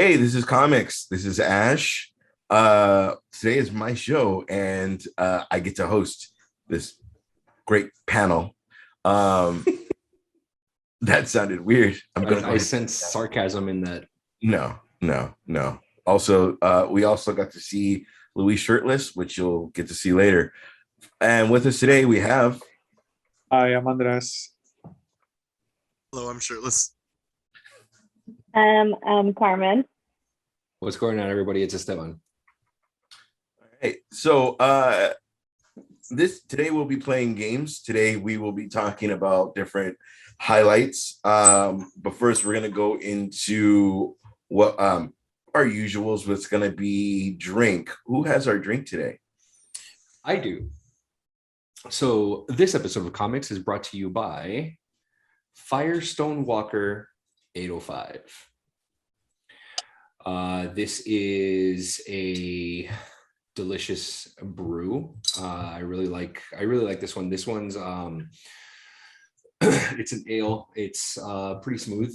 Hey, this is Comix. This is Ash. Today is my show, and I get to host this great panel. Um, that sounded weird. I'm gonna go I ahead. sense sarcasm in that. No. Also, we also got to see Louis shirtless, which you'll get to see later. And with us today, we have. Hi, I'm Andres. Hello, I'm shirtless. Carmen. What's going on, everybody? It's Esteban. Hey, so this today we'll be playing games. Today we will be talking about different highlights. But first we're gonna go into what our usuals. What's gonna be drink. Who has our drink today? I do. So this episode of Comix is brought to you by Firestone Walker 805. This is a delicious brew. I really like this one. This one's it's an ale. It's pretty smooth.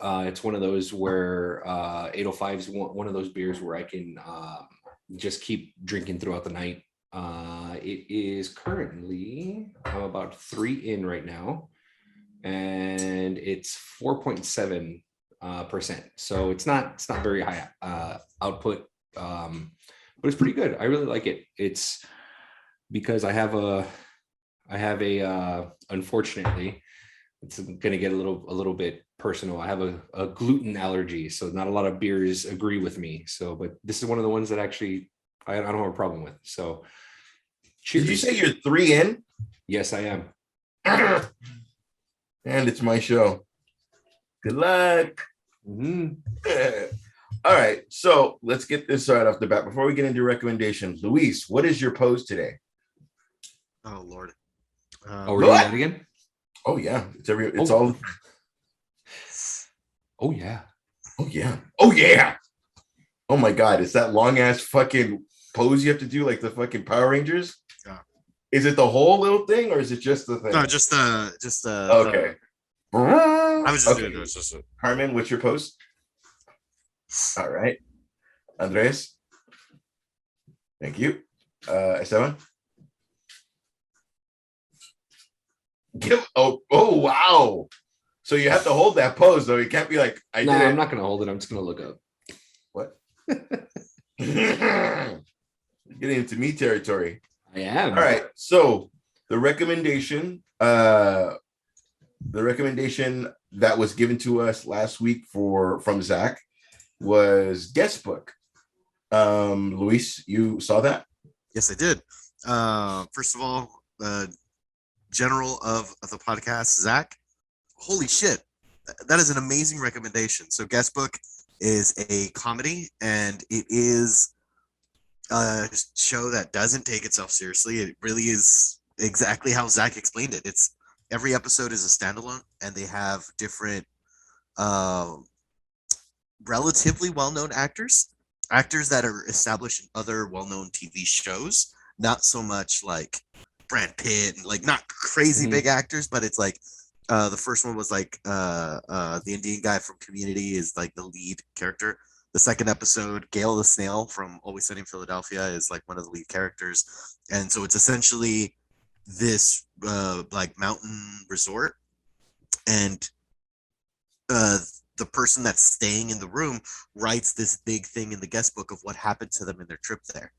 It's one of those where 805 is one of those beers where I can just keep drinking throughout the night. It is currently, I'm about 3 in right now, and it's 4.7%. So it's not very high output, but it's pretty good. I really like it. It's because I have a unfortunately, it's gonna get a little bit personal. I have a gluten allergy, so not a lot of beers agree with me. So, but this is one of the ones that actually I don't have a problem with. So cheers. Did you say you're 3 in? Yes, I am. And it's my show. Good luck. Mm-hmm. All right, so let's get this right off the bat. Before we get into recommendations, Luis, what is your pose today? Oh Lord. We're doing that again? Oh yeah, it's all. Oh yeah. Oh yeah. Oh yeah. Oh my God, it's that long ass fucking pose you have to do like the fucking Power Rangers. Yeah. Is it the whole little thing or is it just the thing? No, just Okay. I was just okay. doing this. Carmen, what's your pose? All right. Andres. Thank you. Esteban. Oh wow. So you have to hold that pose though. You can't be like, I'm not gonna hold it. I'm just gonna look up. What? Getting into me territory. I am. All right. So the recommendation that was given to us last week from Zach was guest book. Luis, you saw that? Yes, I did. First of all, general of the podcast, Zach. Holy shit, that is an amazing recommendation. So, guest book is a comedy, and it is a show that doesn't take itself seriously. It really is exactly how Zach explained it. It's every episode is a standalone, and they have different, relatively well-known actors that are established in other well-known TV shows. Not so much like Brad Pitt, and like not crazy big actors, but it's like the first one was like the Indian guy from Community is like the lead character. The second episode, Gail the Snail from Always Sunny in Philadelphia is like one of the lead characters. And so it's essentially this like mountain resort, and the person that's staying in the room writes this big thing in the guest book of what happened to them in their trip there.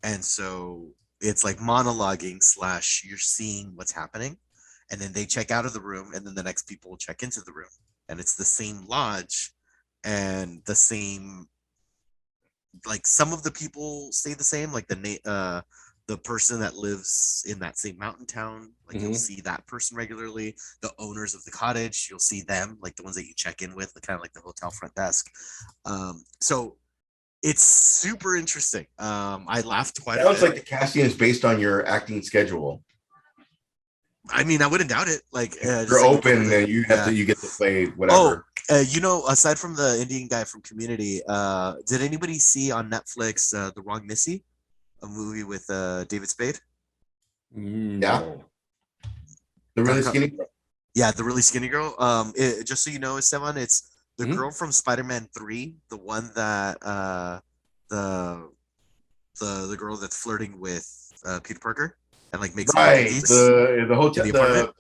And so it's like monologuing / you're seeing what's happening, and then they check out of the room, and then the next people will check into the room, and it's the same lodge and the same, like some of the people stay the same, like the person that lives in that same mountain town, like you'll see that person regularly. The owners of the cottage, you'll see them, like the ones that you check in with, kind of like the hotel front desk. So it's super interesting. I laughed quite a bit. Sounds like the casting is based on your acting schedule. I mean, I wouldn't doubt it. Like you're open, and you get to play whatever. Aside from the Indian guy from Community, did anybody see on Netflix The Wrong Missy, a movie with David Spade? Yeah. The really skinny girl? Yeah, the really skinny girl. Just so you know, Esteban, it's The Mhm. girl from Spider-Man 3, the one that the the girl that's flirting with Peter Parker and like makes him Right. cookies The in hotel the apartment.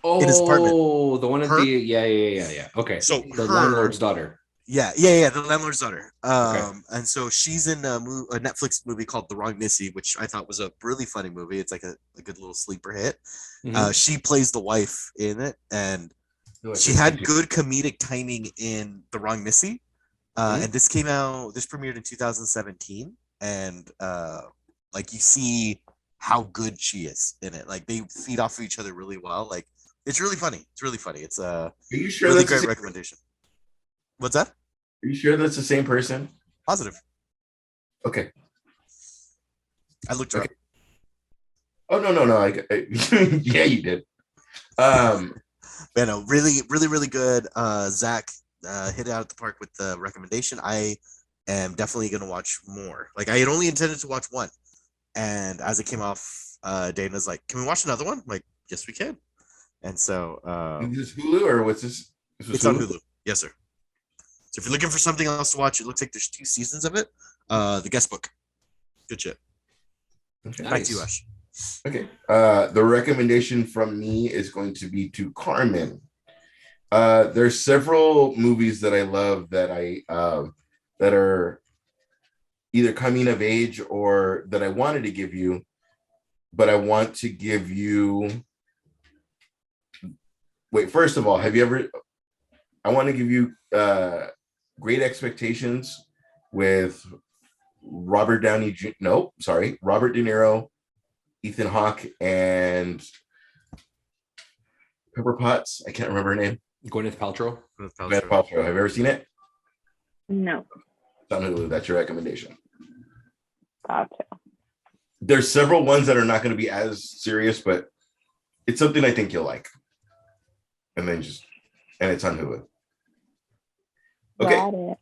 In his apartment. Oh, the one at Her. the yeah. Okay, So the her. landlord's daughter. Yeah, the landlord's daughter. Okay. And so she's in a Netflix movie called The Wrong Missy, which I thought was a really funny movie. It's like a good little sleeper hit. Mhm. She plays the wife in it, and she had good comedic timing in The Wrong Missy. Mhm. And this premiered in 2017, and like you see how good she is in it. Like they feed off of each other really well. Like it's really funny. It's really funny. It's a Are you sure really that's the great same, recommendation. What's that? are you sure that's the same person? Positive. Okay. I looked her Okay. Oh no. Yeah, you did. Man, no, really good. Zach hit it out of the park with the recommendation. I am definitely gonna watch more. Like I had only intended to watch one, and as it came off, Dana's like, "Can we watch another one?" I'm like, yes, we can. And so is this Hulu or what's this? This was it's on Hulu. Yes, sir. So if you're looking for something else to watch, it looks like there's 2 seasons of it. The guest book. Good shit. Okay. Back to you, Ash. Okay. The recommendation from me is going to be to Carmen. There's several movies that I love that that are either coming of age or that I wanted to give you, but I want to give you. Wait, first of all, have you ever? I want to give you Great Expectations with Robert Downey. No, sorry, Robert De Niro, Ethan Hawke, and Pepper Potts. I can't remember her name. Gwyneth Paltrow. Gwyneth Paltrow. Have you ever seen it? No. It's on Hulu. That's your recommendation. Gotcha. There's several ones that are not going to be as serious, but it's something I think you'll like. And it's on Hulu. Okay. Got it.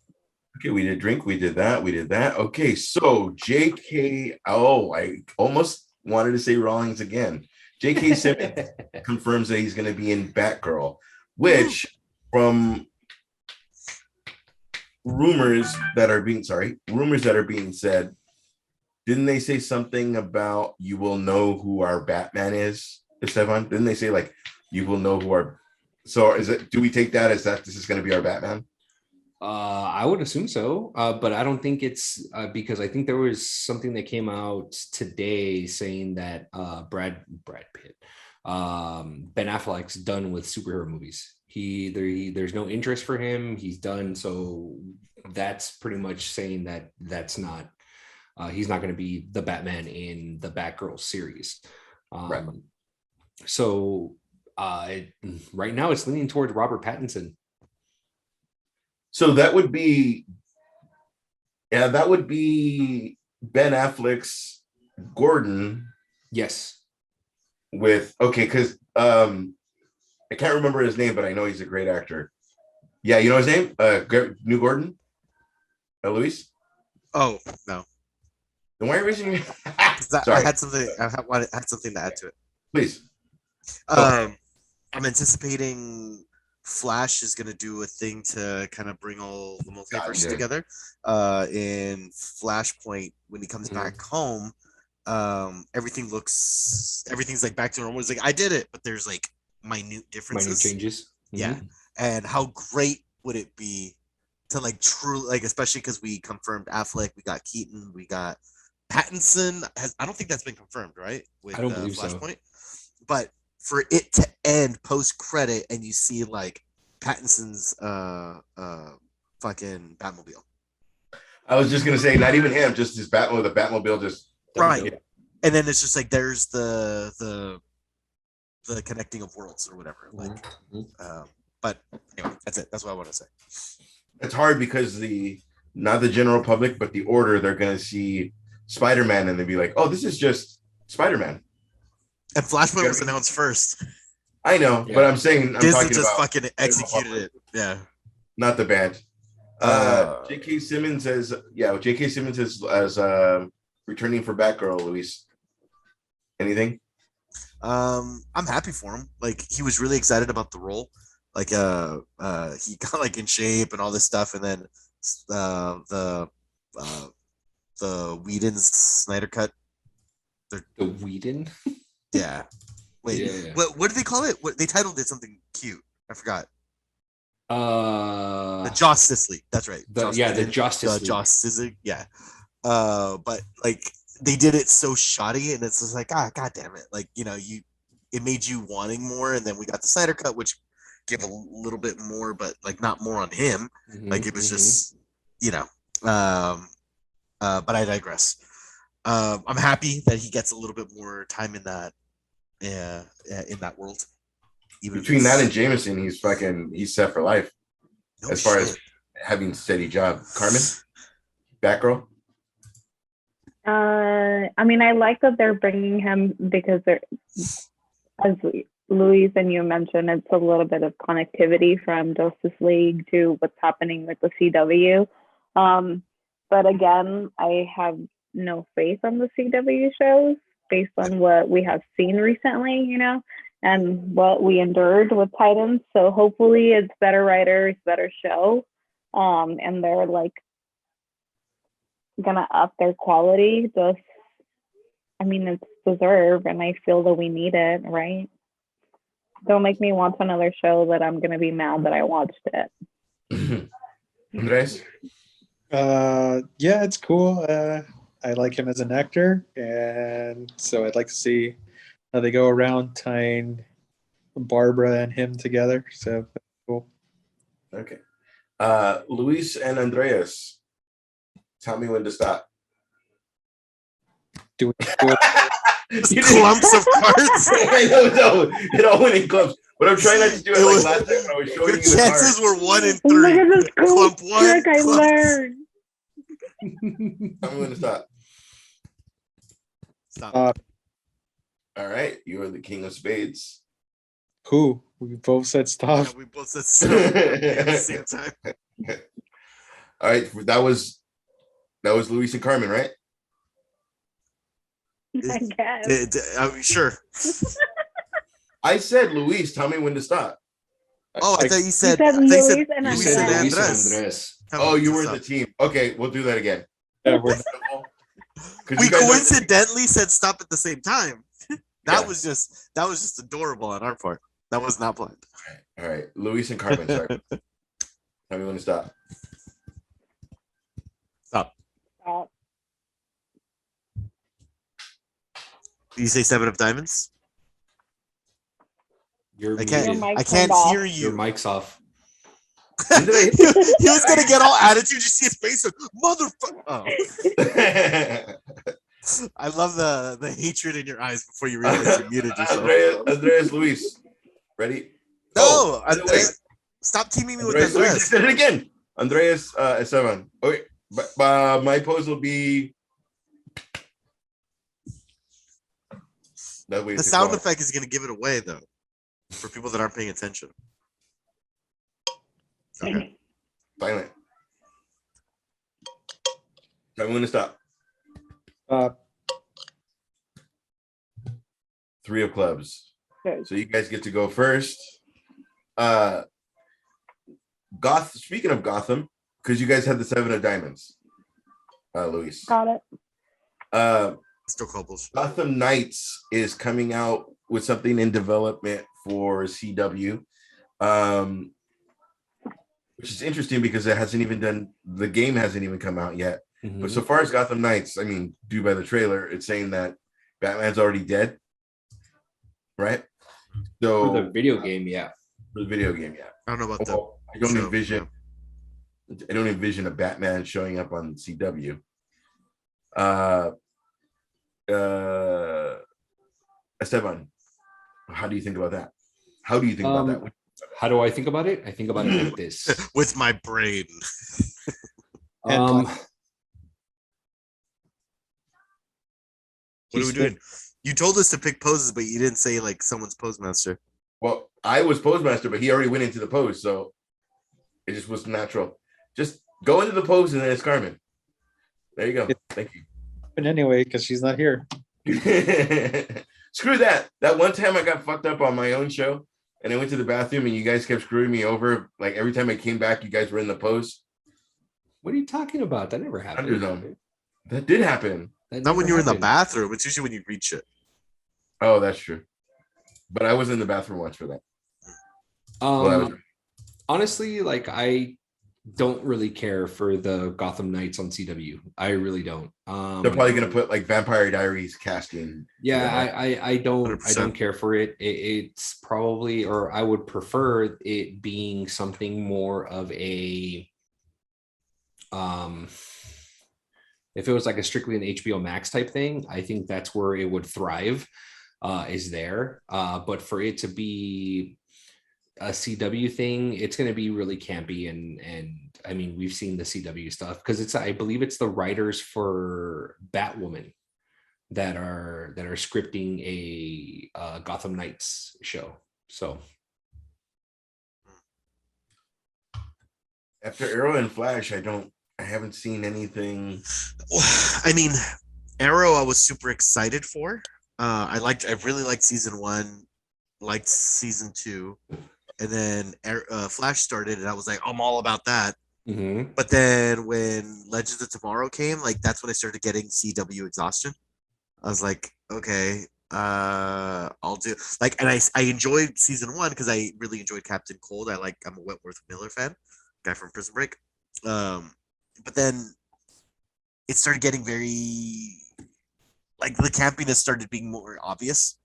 Okay, we did drink, we did that. Okay, so JK, I almost wanted to say Rawlings again. JK Simmons confirms that he's going to be in Batgirl, which from rumors that are being said, didn't they say something about you will know who our Batman is, Esteban? Didn't they say like you will know who our do we take that as that this is going to be our Batman? I would assume so, but I don't think it's because I think there was something that came out today saying that Brad Pitt, Ben Affleck's done with superhero movies. There's no interest for him. He's done. So that's pretty much saying that that's not he's not going to be the Batman in the Batgirl series. Right. So right now it's leaning towards Robert Pattinson. So that would be Ben Affleck's Gordon. Yes. Because I can't remember his name, but I know he's a great actor. Yeah, you know his name? New Gordon? Luis? Oh no. Then why are you raising your I had something to add to it. Please. I'm anticipating Flash is going to do a thing to kind of bring all the multiverse together. In Flashpoint, when he comes back home, everything's like back to normal. It's like I did it, but there's like minute differences, minute changes. Yeah, and how great would it be to like truly like, especially because we confirmed Affleck, we got Keaton, we got Pattinson. I don't think that's been confirmed, right? With I don't believe Flashpoint, so. But for it to end post credit and you see like Pattinson's fucking Batmobile. I was just gonna say, not even him, just his Batmobile. The Batmobile just right, and then it's just like there's the connecting of worlds or whatever. Like, but anyway, that's it. That's what I want to say. It's hard because not the general public, but the order, they're gonna see Spider-Man and they'd be like, "Oh, this is just Spider-Man." And Flashpoint was announced first. I know, but I'm saying Disney just fucking executed it. Yeah, not the band. J.K. Simmons as returning for Batgirl. Luis, anything? I'm happy for him. Like he was really excited about the role. he got like in shape and all this stuff, and then the Whedon's Snyder cut. The Whedon. Yeah. Wait, Yeah. what did they call it? What they titled it something cute. I forgot. The The Justice League. That's right. the Justice League. Justice League. Yeah. But like they did it so shoddy, and it's just like, god damn it. Like, it made you wanting more, and then we got the Snyder cut, which give a little bit more, but like not more on him. Like it was just, but I digress. I'm happy that he gets a little bit more time in that world. Even Between that and Jameson, he's set for life no as far shit. as having a steady job. Carmen, Batgirl. I mean, I like that they're bringing him because as Luis and you mentioned, it's a little bit of connectivity from Justice League to what's happening with the CW. But again, I have no faith on the CW shows based on what we have seen recently, and what we endured with Titans. So hopefully it's better writers, better show. And they're like gonna up their quality. It's deserved, and I feel that we need it, right? Don't make me watch another show that I'm gonna be mad that I watched it. Andres. Yeah, it's cool. I like him as an actor, and so I'd like to see how they go around tying Barbara and him together. So cool. Okay. Luis and Andreas, tell me when to stop. Do it. Clumps of cards. I know, it all went in clumps. But I'm trying not to do it like last time when I was showing Your you the chances cards. were 1 in 3. Look at this cool Clump one, trick I clump- learned. Tell me when to stop. Stop. All right, you are the king of spades. Who? We both said stop. Yeah, we both said so at the same time. All right, that was Luis and Carmen, right? I guess. Are we sure? I said Luis, tell me when to stop. Oh, I thought you said. said I thought you said Luis and You Luis said and Andres. Luis and Andres. Andres. Tell me Oh, when you to were in stop. the team. Okay, we'll do that again. Yeah, we're 'Cause We you guys are- coincidentally said stop at the same time. That Yeah. was just adorable on our part. That was not planned. All right, Luis and Carmen, sorry. Tell me when to stop. Stop. Stop. You say 7 of diamonds? You're I can't. muted. mic I can't turned off. hear Your you. mic's off. When did I hit He was gonna get all attitude. You see his face, like, motherfucker. Oh, I love the hatred in your eyes before you realize you muted yourself. Andreas, Luis. Ready? No, Oh, by the way, stop teaming me with Andreas, Luis, I Andres. said it again. Andreas Esteban. Okay, but my pose will be. That way The sound effect is gonna give it away though, for people that aren't paying attention. Okay. silent. Tell me when to stop. stop. 3 of clubs. Good. So you guys get to go first. Speaking of Gotham, because you guys had the 7 of diamonds. Luis. Got it. Still couples. Gotham Knights is coming out with something in development for CW. Which is interesting because the game hasn't even come out yet. But so far as Gotham Knights, I mean, due by the trailer, it's saying that Batman's already dead. Right? So For the video game, yeah. for the video game, yeah. I don't know about Well, I don't show, envision a Batman showing up on CW. Esteban, how do you think about that? How do you think about that? How do I think about it? I think about it like this. with my brain. Um, What are we doing? You told us to pick poses, but you didn't say like someone's pose master. Well, I was postmaster, but he already went into the pose, so it just was natural. Just go into the pose and then it's Carmen. There you go. Thank you. And anyway, because she's not here. Screw that. That one time I got fucked up on my own show and I went to the bathroom and you guys kept screwing me over. Like every time I came back, you guys were in the post. What are you talking about? That never happened. Thunderdome. That did happen. That Not when never you're in the happened. bathroom. It's usually when you reach it. Oh, that's true. But I was in the bathroom once for that. Honestly, like I don't really care for the Gotham Knights on CW. I really don't. They're probably gonna put like Vampire Diaries casting. Yeah, I don't 100%. care for it. It's probably, or I would prefer it being something more of a if it was like a strictly an HBO Max type thing, I think that's where it would thrive, is there. But for it to be a CW thing, it's going to be really campy, and I mean, we've seen the CW stuff because it's, I believe it's the writers for Batwoman that are scripting a Gotham Knights show. So After Arrow and Flash, I haven't seen anything. I mean, Arrow, I was super excited for. I really liked season 1, liked season 2, and then Flash started, and I was like, I'm all about that. mm-hmm. But then when Legends of Tomorrow came, like that's when I started getting CW exhaustion. I was like, okay, I'll do like, and I enjoyed season 1 because I really enjoyed Captain Cold. I'm a Wentworth Miller fan, guy from Prison Break. But then it started getting very like the campiness started being more obvious.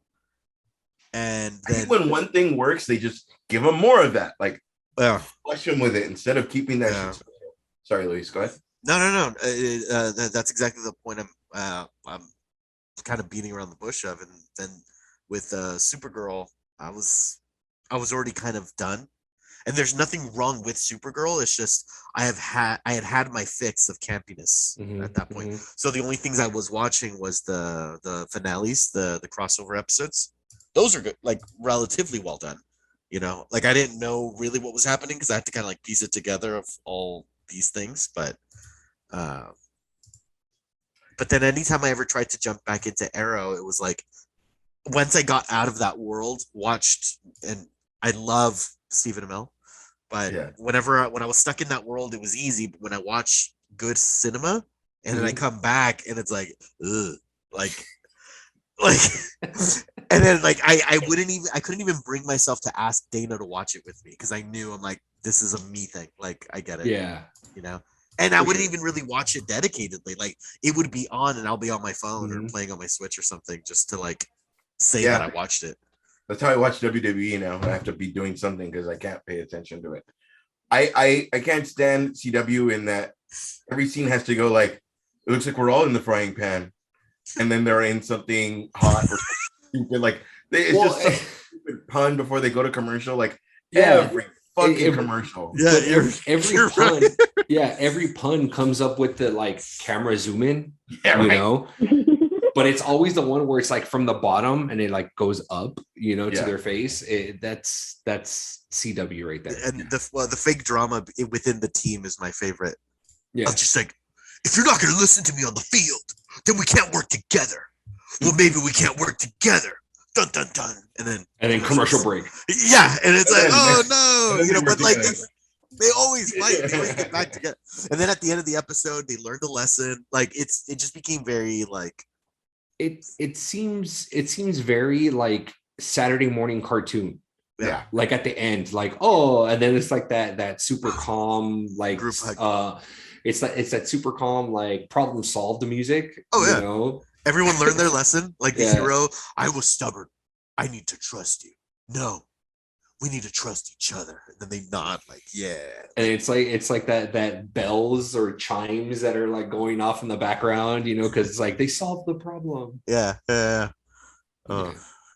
And I then think when one thing works, they just give them more of that. Like flush them with it instead of keeping that shit special. Sorry, Luis, go ahead. No. That's exactly the point I'm kind of beating around the bush of. And then with Supergirl, I was already kind of done. And there's nothing wrong with Supergirl. It's just I had my fix of campiness at that point. Mm-hmm. So the only things I was watching was the finales, the crossover episodes. Those are good, like relatively well done. You know, like I didn't know really what was happening because I had to kind of like piece it together of all these things. But then anytime I ever tried to jump back into Arrow, it was like once I got out of that world, watched, and I love Stephen Amell, but when I was stuck in that world, it was easy. But when I watch good cinema and then I come back and it's like, ugh, like, and then like I couldn't even bring myself to ask Dana to watch it with me because I knew I'm like, this is a me thing. Like I get it. Yeah. You know? And I wouldn't even really watch it dedicatedly. Like it would be on and I'll be on my phone or playing on my Switch or something just to like say that I watched it. That's how I watch WWE now. I have to be doing something because I can't pay attention to it. I can't stand CW in that every scene has to go like, it looks like we're all in the frying pan. And then they're in something hot or stupid. Like it's just some stupid pun before they go to commercial. Like every fucking commercial. Yeah, every pun. Right. Yeah, every pun comes up with the like camera zoom in. Yeah, you know. But it's always the one where it's like from the bottom and it like goes up, you know, to their face. That's CW right there. And the fake drama within the team is my favorite. Yeah, I was just like, if you're not going to listen to me on the field, then we can't work together. Well, maybe we can't work together. Dun dun dun. And then commercial break. Yeah, and it's like, oh no, you know, but like they always fight. They always get back together. And then at the end of the episode, they learned a lesson. Like it just became very like. It seems very like Saturday morning cartoon. Yeah. Like at the end, like, oh, and then it's like that super calm, like group hug. It's that super calm, like problem solved music. Oh yeah. You know? Everyone learned their lesson. Like the hero, I was stubborn. I need to trust you. No, we need to trust each other. And then they nod, like, yeah. And it's like that bells or chimes that are like going off in the background, you know, because it's like they solved the problem. Yeah. Oh,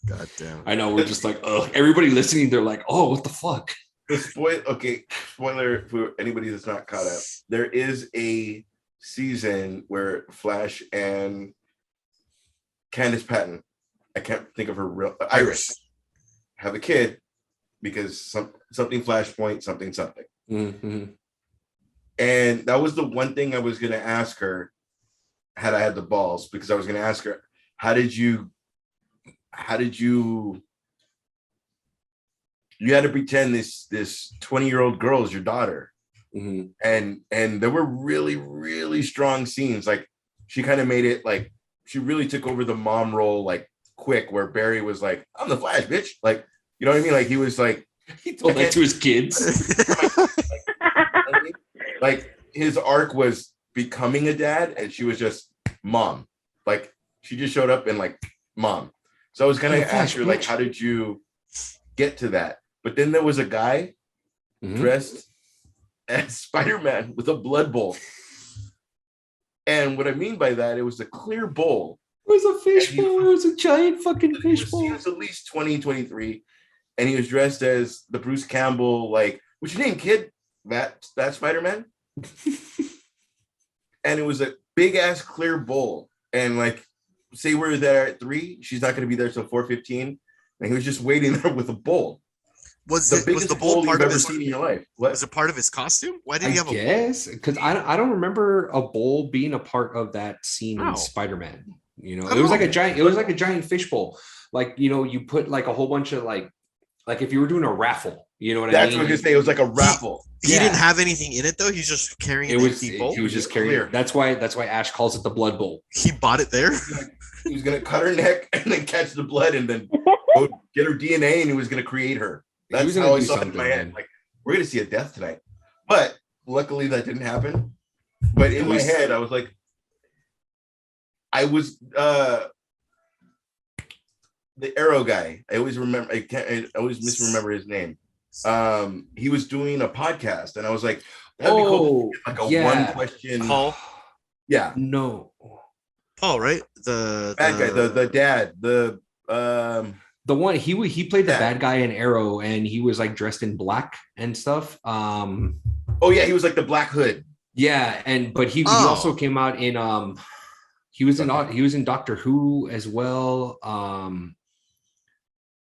god damn. I know, we're just like, oh, everybody listening, they're like, oh, what the fuck? Spoiler for anybody that's not caught up. There is a season where Flash and Candace Patton, I can't think of her real Iris, have a kid because something Flashpoint, something. Mm-hmm. And that was the one thing I was going to ask her had I had the balls, because I was going to ask her, how did you you had to pretend this 20-year-old girl is your daughter. Mhm. And there were really, really strong scenes. Like she kind of made it like she really took over the mom role like quick, where Barry was like, I'm the Flash, bitch. Like, you know what I mean? Like he was like, He told that to his kids. like his arc was becoming a dad, and she was just mom. Like she just showed up and like mom. So I was gonna ask her, like, how did you get to that? But then there was a guy dressed as Spider-Man with a blood bowl. And what I mean by that, it was a clear bowl. It was a fishbowl. It was a giant fucking He fishbowl. was at least 20, 23. And he was dressed as the Bruce Campbell, like, what's your name, kid? That Spider-Man? And it was a big ass clear bowl. And like, say we're there at 3, she's not gonna be there till 4:15. And he was just waiting there with a bowl. Was The the bowl bowl part you've of ever his? seen in your life. What? Was it part of his costume? Why did I he have a bowl? guess because I don't remember a bowl being a part of that scene Wow. in Spider-Man. You know, I it was don't like a giant. It was like a giant fishbowl. Like, you know, you put like a whole bunch of like if you were doing a raffle. You know what I That's mean? what I was gonna say. It was like a raffle. He Yeah. didn't have anything in it though. He's just carrying It an was. empty bowl. He was just Clear. carrying. That's why Ash calls it the blood bowl. He bought it there. He was gonna cut her neck and then catch the blood and then go get her DNA, and he was gonna create her. He That's was gonna how I do saw it in something, my head. man. Like, we're gonna see a death tonight. But luckily that didn't happen. But in my head, I was like, I was the Arrow guy. I always remember. I always misremember his name. He was doing a podcast, and I was like, that'd be cool. Like a one question. Paul. Yeah, No. Paul, right? The bad guy, the dad, The one he played the Yeah. bad guy in Arrow, and he was like dressed in black and stuff. oh yeah, he was like the Black Hood. Yeah, but he also came out in he was in Doctor Who as well.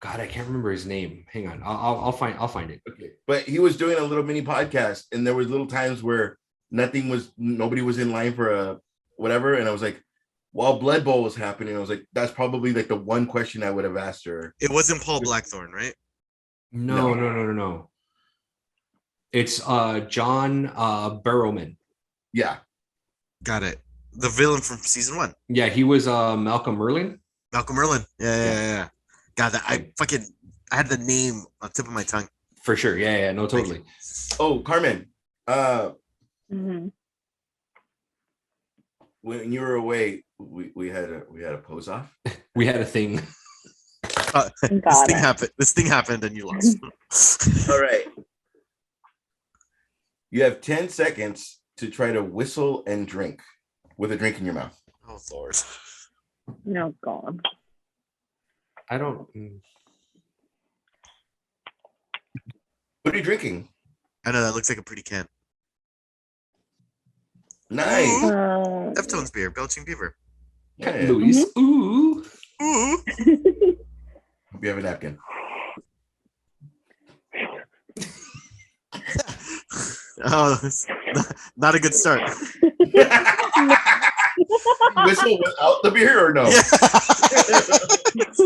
God, I can't remember his name. Hang on, I'll find it. Okay, but he was doing a little mini podcast, and there was little times where nobody was in line for a whatever, and I was like, while Blood Bowl was happening, I was like, that's probably like the one question I would have asked her. It wasn't Paul Blackthorne, right? No. It's John Barrowman. Yeah, Got it. The villain from season 1, Yeah, he was Malcolm Merlin. Malcolm Merlin. Yeah. God, that I had the name on the tip of my tongue. For sure. Yeah, no, totally. Oh, Carmen, Mhm. when you were away, we had a pose off. We had a thing. This thing happened, and you lost. All right, you have 10 seconds to try to whistle and drink with a drink in your mouth. Oh Lord. No, God. I don't. What are you drinking? I know that looks like a pretty can. Nice. Deftones beer, Belching Beaver. Yeah. Luis. Ooh. Ooh. Hope you have a napkin. Oh, that's not a good start. Whistle without the beer or no? Yeah.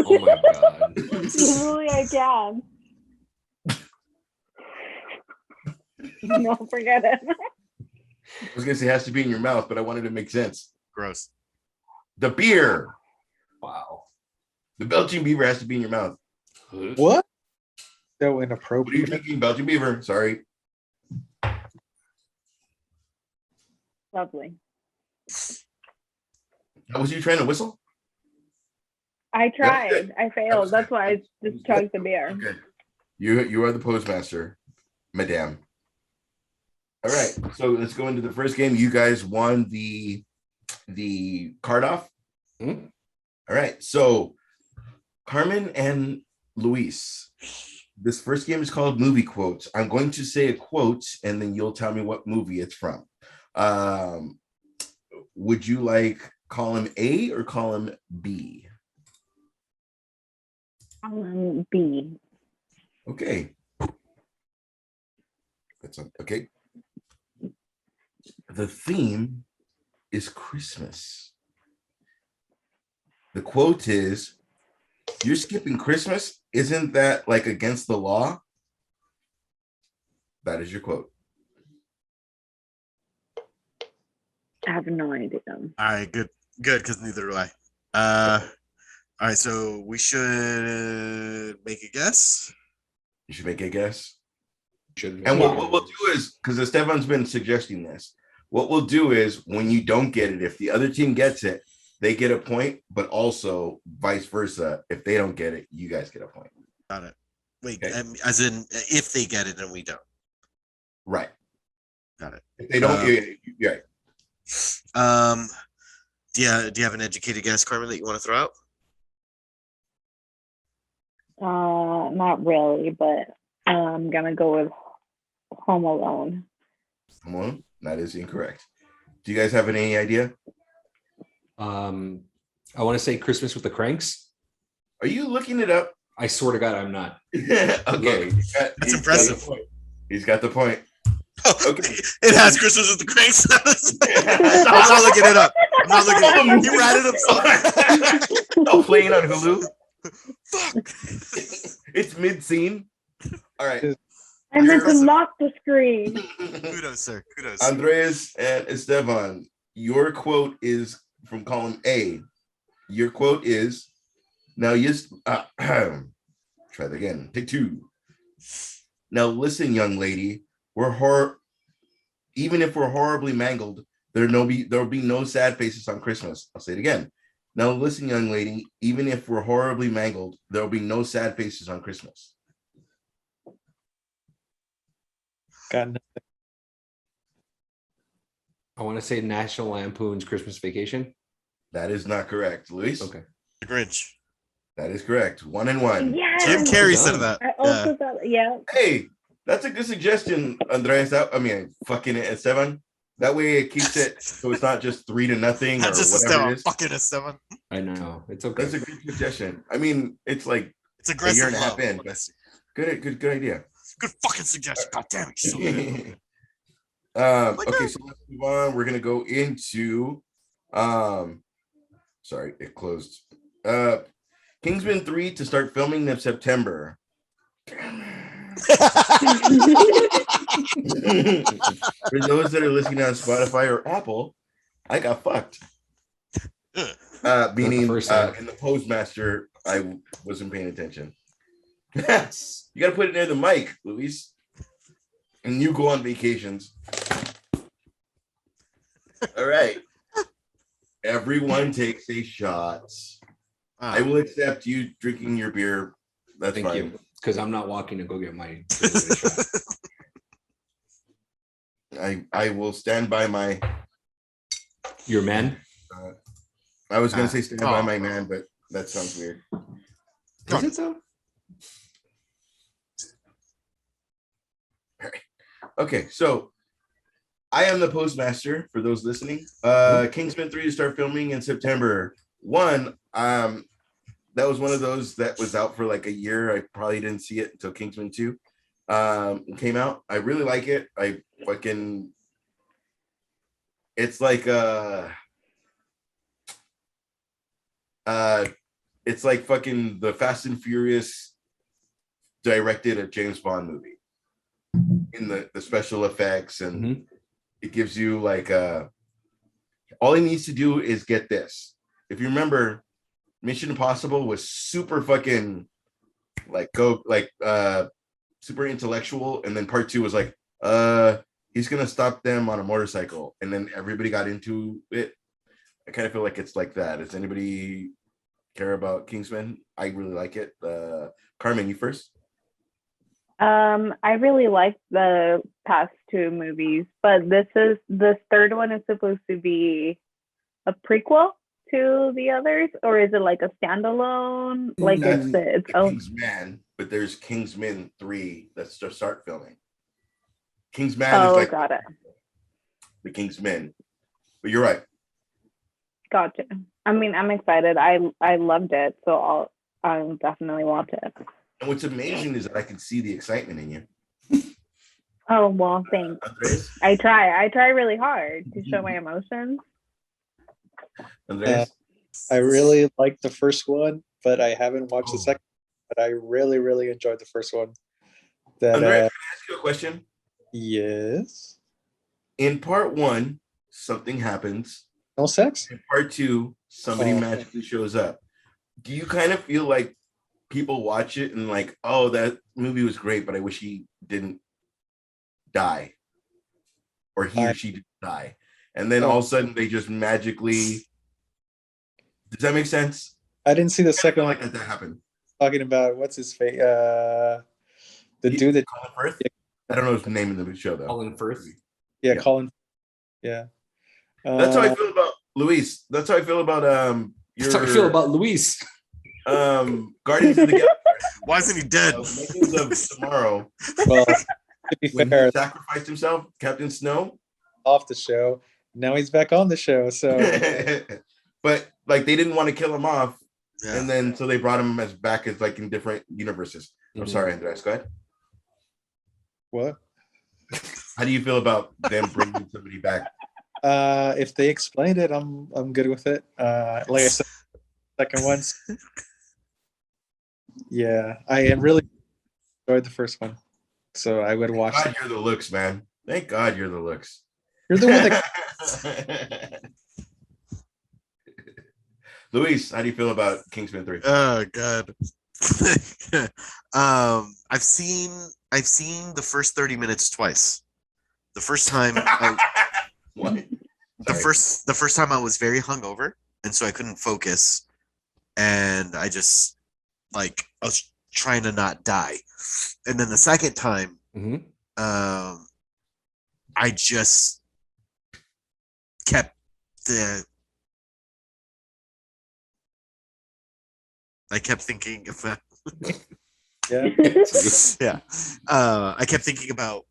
Oh my god. Usually I can. No, forget it. I was gonna say it has to be in your mouth, but I wanted to make sense. Gross. The beer, Wow. the Belching Beaver has to be in your mouth. What? So What are you inappropriate. drinking? Belching Beaver. Sorry. Lovely. That was you trying to whistle? I good. tried. I was failed. That's good. why I just chugged the beer. Okay. You are the postmaster, madame. All right. So let's go into the first game. You guys won the card off. Mhm. All right. So Carmen and Luis, this first game is called Movie Quotes. I'm going to say a quote, and then you'll tell me what movie it's from. Would you like column A or column B? B. Okay. Okay. The theme is Christmas. The quote is, "You're skipping Christmas? Isn't that like against the law?" That is your quote. I have no idea. All right, good, because neither do I. All right, so we should make a guess. You should make a guess. Should And Yeah. what we'll do is, because Esteban's been suggesting this, what we'll do is when you don't get it, if the other team gets it, they get a point, but also vice versa. If they don't get it, you guys get a point. Got it. Wait, Okay. as in if they get it and we don't. Right. Got it. If they don't, yeah. Do you have an educated guess, Carmen, that you want to throw out? Not really, but I'm gonna go with Home Alone. Come on. That is incorrect. Do you guys have any idea? I want to say Christmas with the Cranks. Are you looking it up? I swear to God, I'm not. Okay. That's impressive. He's got the point. Okay. It has Christmas with the Cranks. I'm not looking it up. I'm not looking it up. You ratted up. Oh, playing on Hulu. Fuck. It's mid-scene. All right. I meant to lock the screen. Kudos, sir. Kudos. Andres and Esteban, your quote is from column A. Your quote is, now yes, try that again. Take two. Now listen, young lady, even if we're horribly mangled, there'll be no sad faces on Christmas. I'll say it again. Now listen, young lady, even if we're horribly mangled, there'll be no sad faces on Christmas. Got nothing. I want to say National Lampoon's Christmas Vacation. That is not correct, Luis. Okay. The Grinch. That is correct. 1 and 1. Yeah. Jim Carrey Well said done. that. I also thought, yeah. Hey, that's a good suggestion, Andres. Fucking Esteban. That way it keeps it so it's not just 3-0 or Not just a whatever step. it is. Fucking a 7. I know. It's okay. That's a good suggestion. I mean, it's like It's aggressive. a year and a half love. in, but good idea. Good fucking suggestion. God damn it. So good. Okay, so let's move on. We're gonna go into sorry, it closed. Kingsman 3 to start filming in September. For those that are listening on Spotify or Apple, I got fucked. Meaning first time. in the postmaster, I wasn't paying attention. You gotta put it near the mic, Luis. And you go on vacations. All right. Everyone takes a shot. I will accept you drinking your beer. That's Thank fine. you. Because I'm not walking to go get my I will stand by my. Your man. I was gonna say stand by my man, but that sounds weird. Is it so? Okay, so I am the postmaster for those listening. Kingsman 3 to start filming in September. That was one of those that was out for like a year. I probably didn't see it until Kingsman 2 came out. I really like it. It's like it's like fucking the Fast and Furious directed a James Bond movie in the special effects, and it gives you like all he needs to do is get this. If you remember, Mission Impossible was super fucking super intellectual, and then part 2 was like he's gonna stop them on a motorcycle, and then everybody got into it. I kind of feel like it's like that. Does anybody care about Kingsman? I really like it. Carmen, you first. I really like the past 2 movies, but this third one is supposed to be a prequel to the others, or is it like a standalone? Like it's Kingsman, but there's Kingsman 3 that's to start filming. Kingsman is like got it. The Kingsman, but you're right. Gotcha. I mean, I'm excited. I loved it, so I'll definitely watch it. And what's amazing is that I can see the excitement in you. Oh well, thanks. Andres? I try really hard to show my emotions. Andres? I really liked the first one, but I haven't watched the Oh. second. But I really, really enjoyed the first one. Andres, can I ask you a question? Yes. In part 1, something happens. No sex? In part 2, somebody Oh. magically shows up. Do you kind of feel like people watch it and like, oh, that movie was great, but I wish he didn't die, or he or she didn't die, and then all of a sudden they just magically? Does that make sense? I didn't see the second one. Like that happened. Talking about what's his face? The dude that Colin Firth? I don't know his name in the show though. Colin Firth. yeah. Colin. Yeah. That's how I feel about Luis. That's how I feel about That's how I feel about Luis. Guardians of the Galaxy. Why isn't he dead? Legends of Tomorrow. Well, to be When fair, he sacrificed himself, Captain Snow. off the show. Now he's back on the show. So But like they didn't want to kill him off, Yeah. and then so they brought him as back as like in different universes. I'm sorry, Andres. Go ahead. what? How do you feel about them bringing somebody back? If they explained it, I'm good with it. Like I said, second one. Yeah, I am really enjoyed the first one, so I would watch God, it. you're the looks, man. Thank God you're the looks. You're the one that Luis, how do you feel about Kingsman 3? Oh god. I've seen the first 30 minutes twice. The first time What? the first time I was very hungover, and so I couldn't focus, and I just I was trying to not die. And then the second time, I just kept thinking of that. yeah. Yeah. I kept thinking about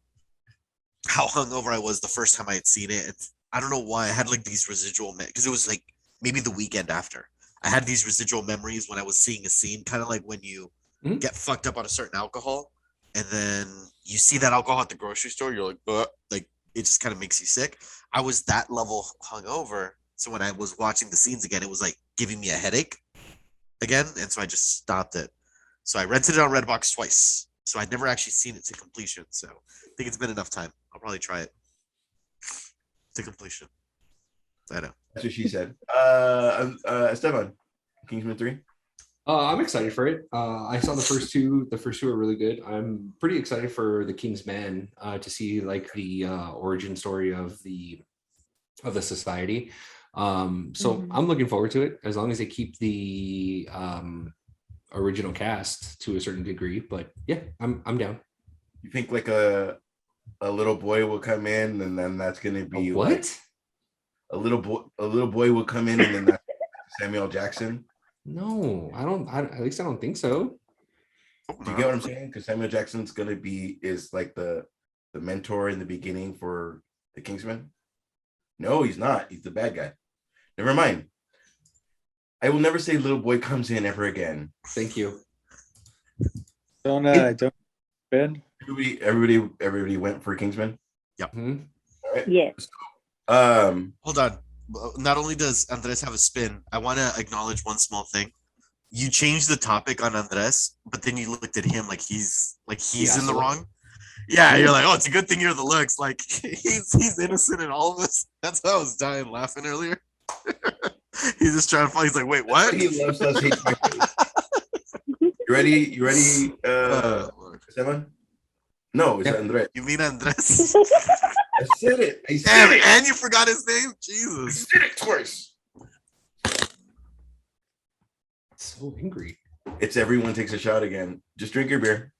how hungover I was the first time I had seen it. I don't know why I had like these residual because it was like maybe the weekend after. I had these residual memories when I was seeing a scene, kind of like when you get fucked up on a certain alcohol, and then you see that alcohol at the grocery store, you're like, ugh, like it just kind of makes you sick. I was that level hungover, so when I was watching the scenes again, it was like giving me a headache again, and so I just stopped it. So I rented it on Redbox twice. So I'd never actually seen it to completion. So I think it's been enough time. I'll probably try it to completion. I know. That's what she said. Esteban, Kingsman 3. I'm excited for it. I saw the first two. The first two are really good. I'm pretty excited for the King's Man to see like the origin story of the society. So I'm looking forward to it as long as they keep the original cast to a certain degree. But yeah, I'm down. You think like a little boy will come in, and then that's gonna be what? Like, a little boy will come in, and then that's Samuel Jackson. No, I don't. At least I don't think so. Do you get what I'm saying? Because Samuel Jackson's gonna is like the mentor in the beginning for the Kingsman. No, he's not. He's the bad guy. Never mind. I will never say little boy comes in ever again. Thank you. Don't Ben. Everybody went for Kingsman. Yep. All right. Yeah. Hold on. Not only does Andres have a spin, I want to acknowledge one small thing. You changed the topic on Andres, but then you looked at him like he's in the wrong. Yeah, you're like, oh, it's a good thing you're the looks. Like he's innocent in all of this. That's how I was dying laughing earlier. He's just trying to find. He's like, wait, what? He loves us. You ready? You ready? Esteban? No, it's Andres. You mean Andres? I said it. Damn it, and you forgot his name? Jesus. I said it twice. So angry. It's everyone takes a shot again. Just drink your beer.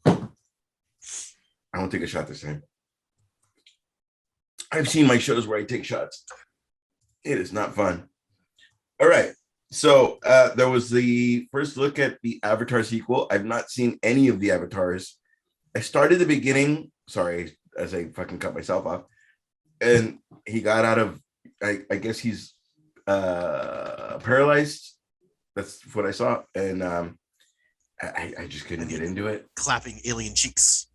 I won't take a shot this time. I've seen my shows where I take shots. It is not fun. All right. So there was the first look at the Avatar sequel. I've not seen any of the Avatars. I started the beginning. Sorry, as I fucking cut myself off. And he got out of, I guess he's paralyzed. That's what I saw. And I just couldn't get into it. Clapping alien cheeks.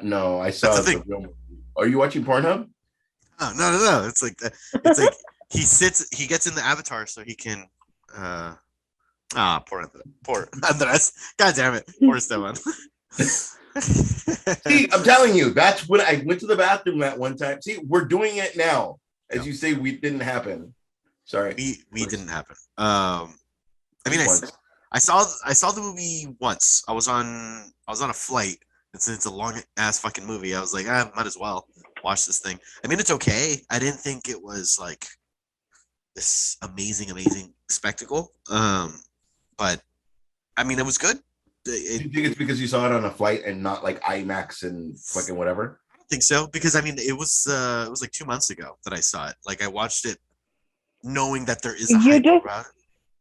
No, I saw the real movie. Are you watching Pornhub? Oh, no. It's like he gets in the Avatar so he can poor Andres. God damn it. Poor Esteban. See, I'm telling you, that's when I went to the bathroom that one time. See, we're doing it now. As you say, we didn't happen. Sorry. We didn't happen. I mean, Once. I saw the movie once. I was on a flight. It's a long ass fucking movie. I was like, I might as well watch this thing. I mean, it's okay. I didn't think it was like this amazing spectacle. But I mean, it was good. Do you think it's because you saw it on a flight and not like IMAX and fucking whatever? I don't think so, because I mean, it was like 2 months ago that I saw it. Like, I watched it knowing that there is a hype about it.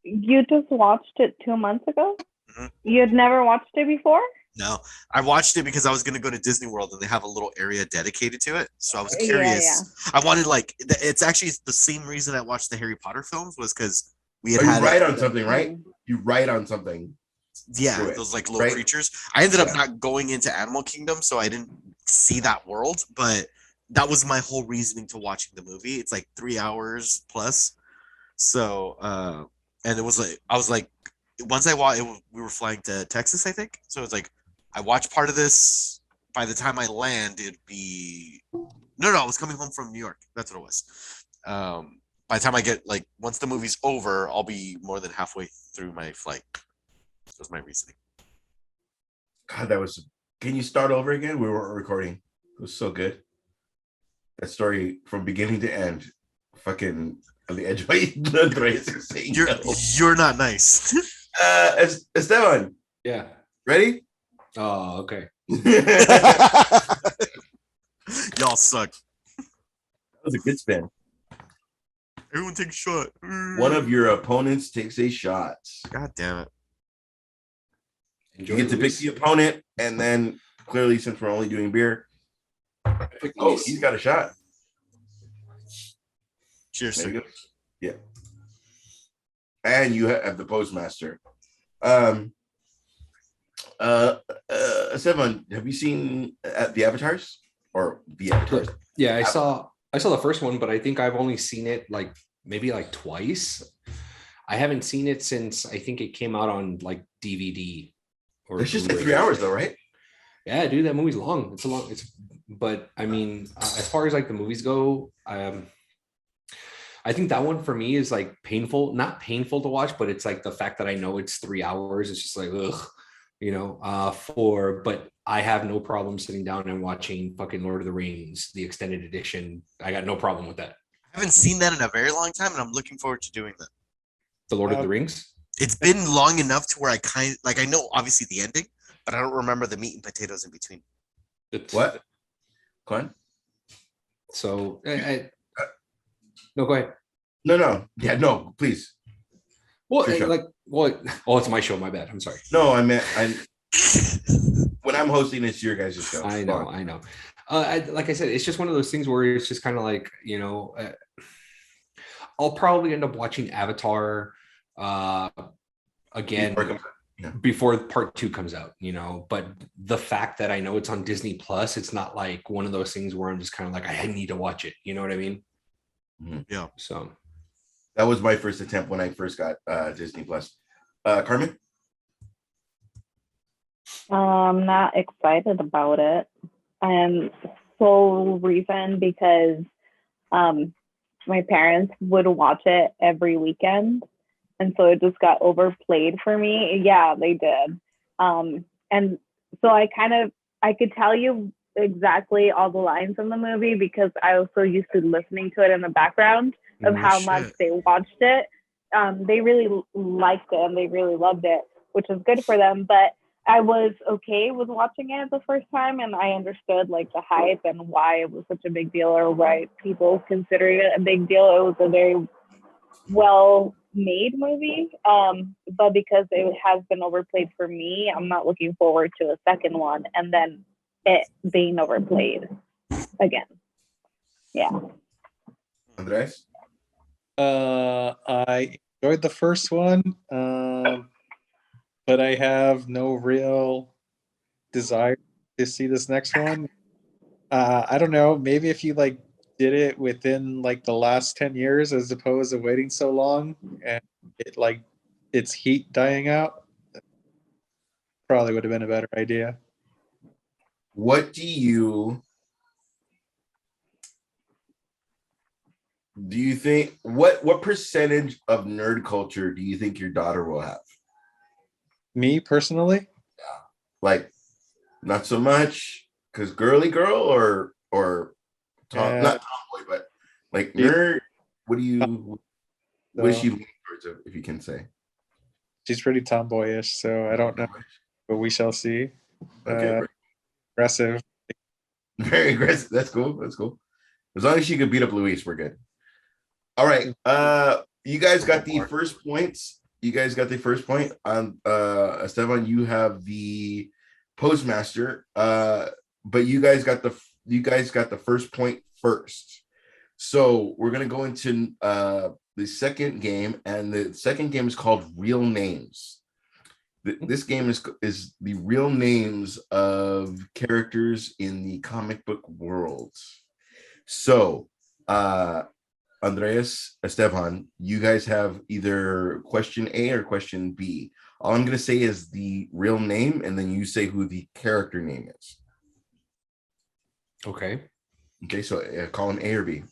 You just watched it 2 months ago? Mhm. You had never watched it before? No, I watched it because I was gonna go to Disney World and they have a little area dedicated to it. So I was curious. Yeah. I wanted it's actually the same reason I watched the Harry Potter films was because we had Oh, you had write on something, right? You write on something. yeah, Do it, those like little right? creatures. I ended up Yeah. not going into Animal Kingdom, so I didn't see that world. But that was my whole reasoning to watching the movie. It's like 3 hours plus. So and it was like I was like once I watched we were flying to Texas, I think. So it's like I watched part of this. By the time I land, it'd be no, I was coming home from New York. That's what it was. By the time I get like once the movie's over, I'll be more than halfway through my flight. That was my reasoning. God, that was. Can you start over again? We weren't recording. It was so good. That story from beginning to end, fucking on the edge of the razor's saying no. You're not nice. Esteban, Yeah. ready? Oh, okay. That Y'all suck. was a good spin. Everyone take a shot. One of your opponents takes a shot. God damn it. Enjoy, You get to pick Luis. the opponent, and then clearly, since we're only doing beer, Pick oh, Luis. he's got a shot. Cheers. There Sir. you go. Yeah. And you have the postmaster. Seven, have you seen the avatars or the avatars? Yeah, I saw the first one, but I think I've only seen it like maybe like twice. I haven't seen it since I think it came out on like DVD or It's just like Blu-ray. 3 hours though, right? Yeah, dude, that movie's long. But I mean, as far as like the movies go, I think that one for me is like painful, not painful to watch, but it's like the fact that I know it's 3 hours. It's just like, ugh, but I have no problem sitting down and watching fucking Lord of the Rings, the extended edition. I got no problem with that. I haven't seen that in a very long time, and I'm looking forward to doing that. The Lord of the Rings. It's been long enough to where I know obviously the ending, but I don't remember the meat and potatoes in between. What? Glenn? So, no, go ahead. No. Yeah, no, please. Well, Sure. it's my show. My bad. I'm sorry. No, I meant when I'm hosting, it's your guys' show. I know. Like I said, it's just one of those things where it's just kind of like, I'll probably end up watching Avatar again before part 2 comes out, but the fact that I know it's on Disney Plus, it's not like one of those things where I'm just kind of like, I need to watch it. You know what I mean? Mhm. Yeah. So that was my first attempt when I first got Disney Plus. Carmen? I'm not excited about it. And sole reason because my parents would watch it every weekend. And so it just got overplayed for me. Yeah, they did. And so I could tell you exactly all the lines in the movie because I was so used to listening to it in the background of how much they watched it. They really liked it and they really loved it, which is good for them. But I was okay with watching it the first time, and I understood like the hype and why it was such a big deal or why people considered it a big deal. It was a very well-made movie, but because it has been overplayed for me, I'm not looking forward to a second one and then it being overplayed again. Yeah. Andres? I enjoyed the first one, but I have no real desire to see this next one. I don't know. Maybe if you like did it within like the last 10 years as opposed to waiting so long and it like its heat dying out, probably would have been a better idea. what do you think? What percentage of nerd culture do you think your daughter will have? Me personally, Like, not so much, because girly girl or not tomboy, but like nerd. What do you? What is so she leaning towards, if you can say? she's pretty tomboyish, so I don't know, but we shall see. Okay, Aggressive. very aggressive. That's cool. That's cool. As long as she could beat up Luis, we're good. All right. You guys got the first points. You guys got the first point on Esteban. You have the postmaster. But you guys got the first point first. So we're gonna go into the second game, and the second game is called Real Names. This game is the real names of characters in the comic book world. So Andreas, Esteban, you guys have either question A or question B. All I'm going to say is the real name, and then you say who the character name is. Okay. Okay, so call him A or B.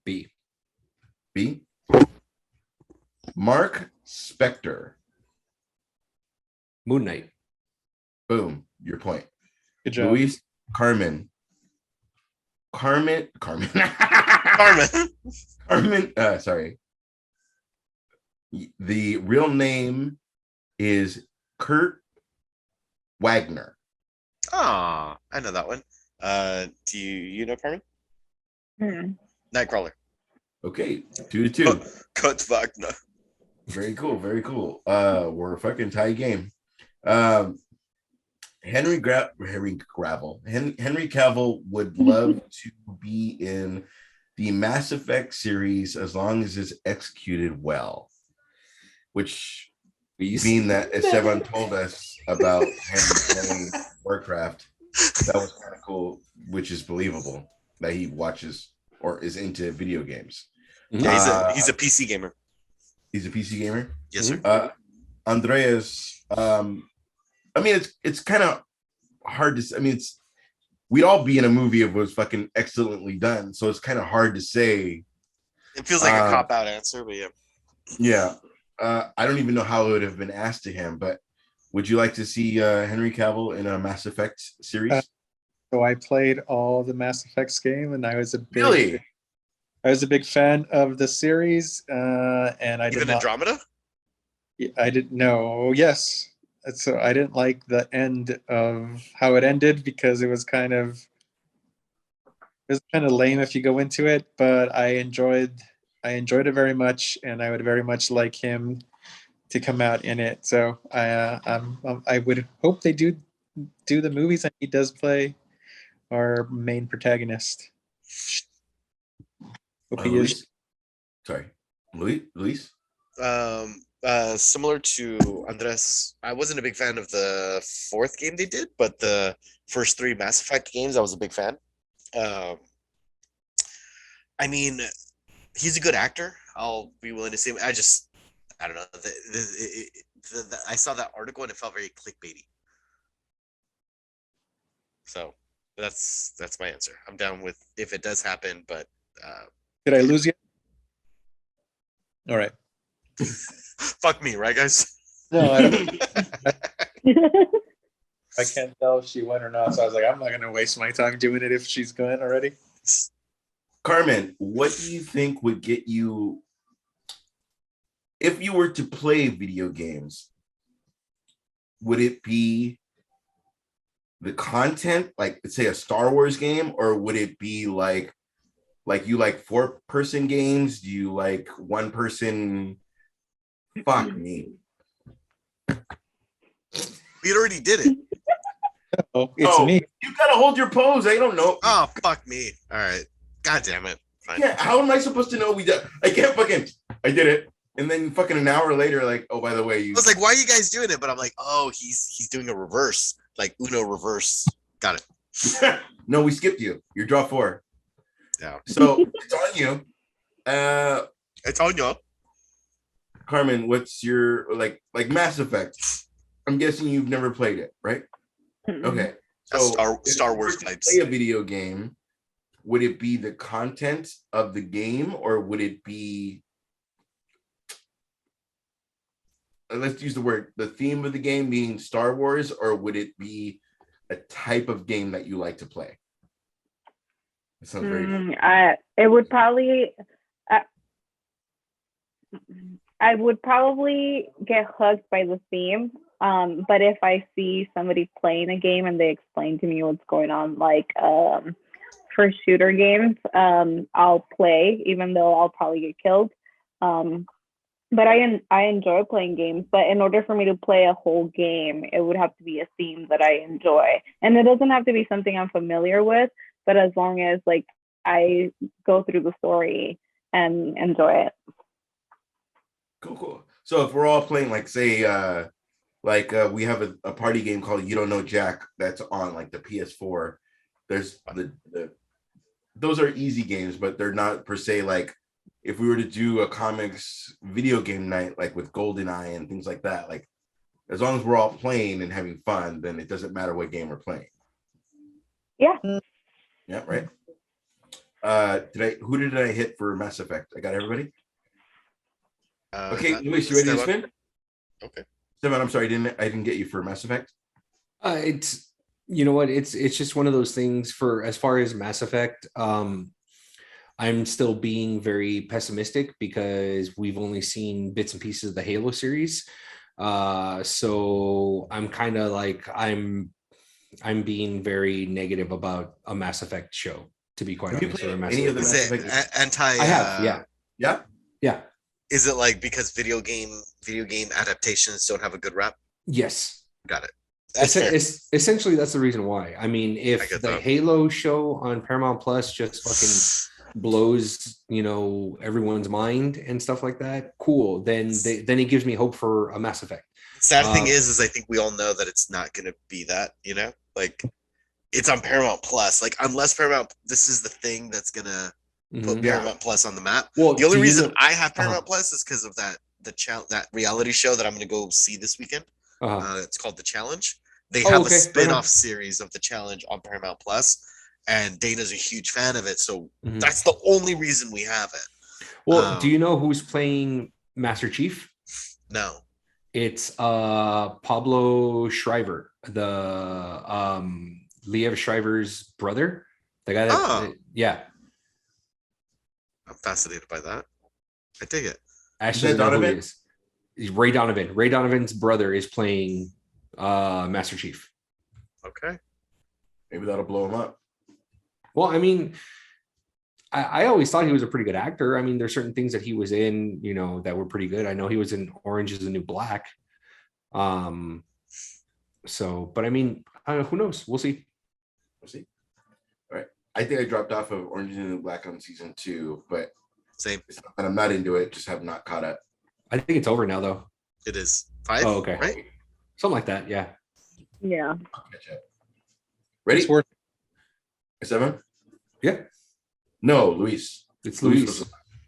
B. B. Mark Spector. Moon Knight. Boom, your point. Good job. Luis Carmen. Carmen. Carmen. Sorry. The real name is Kurt Wagner. Oh, I know that one. Do you know Carmen? Nightcrawler. Okay, 2-2. Kurt Wagner. Very cool, very cool. We're a fucking tie game. Henry Cavill would love to be in the Mass Effect series as long as it's executed well. Which, being that Esteban told us about him playing Warcraft, that was kind of cool, which is believable that he watches or is into video games. Yeah, he's a PC gamer. He's a PC gamer. Yes, sir. Andreas, I mean, it's kind of hard to. I mean, we'd all be in a movie if it was fucking excellently done, so it's kind of hard to say. It feels like a cop-out answer, but yeah. Yeah, I don't even know how it would have been asked to him, but would you like to see Henry Cavill in a Mass Effect series? So I played all the Mass Effects game, and I was a big fan of the series, and I Even Andromeda? I didn't know. Yes, so I didn't like the end of how it ended because it was kind of lame if you go into it. But I enjoyed it very much, and I would very much like him to come out in it. So I would hope they do the movies, and he does play our main protagonist. Hope he is. Sorry, Luis. Similar to Andres, I wasn't a big fan of the fourth game they did, but the first three Mass Effect games, I was a big fan. I mean, he's a good actor. I'll be willing to say. I don't know. I saw that article and it felt very clickbaity. So that's my answer. I'm down with if it does happen, but did I lose you? All right. Fuck me, right, guys? No, I don't. I can't tell if she went or not, so I was like, I'm not gonna waste my time doing it if she's gone already. Carmen, what do you think would get you if you were to play video games? Would it be the content, like say a Star Wars game, or would it be like you like 4-person games? Do you like 1-person? Fuck me. We already did it. Oh, it's me. You gotta hold your pose. I don't know. Oh, fuck me. All right. God damn it. Fine. Yeah, how am I supposed to know we did? I can't fucking. I did it, and then fucking an hour later, like, oh, by the way, you. I was like, why are you guys doing it? But I'm like, oh, he's doing a reverse, like Uno reverse. Got it. No, we skipped you. You're draw 4. Yeah. So it's on you. It's on you. Carmen, what's your like Mass Effect? I'm guessing you've never played it, right? Mm-mm. Okay. That's So Star if you Wars were to vibes. play a video game, would it be the content of the game, or would it be, let's use the word, the theme of the game being Star Wars, or would it be a type of game that you like to play? It sounds very. It would probably. I would probably get hooked by the theme. But if I see somebody playing a game and they explain to me what's going on, like for shooter games, I'll play, even though I'll probably get killed. But I enjoy playing games. But in order for me to play a whole game, it would have to be a theme that I enjoy, and it doesn't have to be something I'm familiar with. But as long as like I go through the story and enjoy it. Cool. So if we're all playing, like, say, we have a party game called You Don't Know Jack that's on like the PS4. There's those are easy games, but they're not per se like if we were to do a comics video game night, like with GoldenEye and things like that. Like, as long as we're all playing and having fun, then it doesn't matter what game we're playing. Yeah. Yeah, right. Who did I hit for Mass Effect? I got everybody. Okay, Luis, you ready to spin? Okay. Stefan, I'm sorry, I didn't get you for Mass Effect. It's, you know what, it's just one of those things. For as far as Mass Effect, I'm still being very pessimistic because we've only seen bits and pieces of the Halo series. So I'm kind of like I'm being very negative about a Mass Effect show, to be quite honest. Or any of the Mass Is it Effect? anti? I have, Yeah. yeah. Is it like because video game adaptations don't have a good rap? Yes. Got it. Essentially, that's the reason why. I mean, if the Halo show on Paramount Plus just fucking blows, everyone's mind and stuff like that, cool. Then it gives me hope for a Mass Effect. Sad thing is I think we all know that it's not going to be that. Like it's on Paramount Plus. Like unless Paramount, this is the thing that's going to put Paramount Plus on the map. Well, the only reason I have Paramount Plus is because of that reality show that I'm going to go see this weekend. It's called The Challenge. They have a spin-off series of The Challenge on Paramount Plus, and Dana's a huge fan of it, so that's the only reason we have it. Well, do you know who's playing Master Chief? No. It's Pablo Schreiber, the Liev Schreiber's brother, the guy that yeah. I'm fascinated by that. I dig it. Actually, Donovan? He's Ray Donovan. Ray Donovan's brother is playing Master Chief. Okay. Maybe that'll blow him up. Well, I mean, I always thought he was a pretty good actor. I mean, there's certain things that he was in, that were pretty good. I know he was in Orange is the New Black. So, but I mean, who knows? We'll see. All right. I think I dropped off of Orange is the New Black on season 2, but same. It's not that I'm not into it, just have not caught up. I think it's over now, though. It is 5. Oh, okay. Right? Something like that. Yeah. Yeah. I'll catch up. Ready? It's worth 7? Yeah. No, Luis. It's Luis.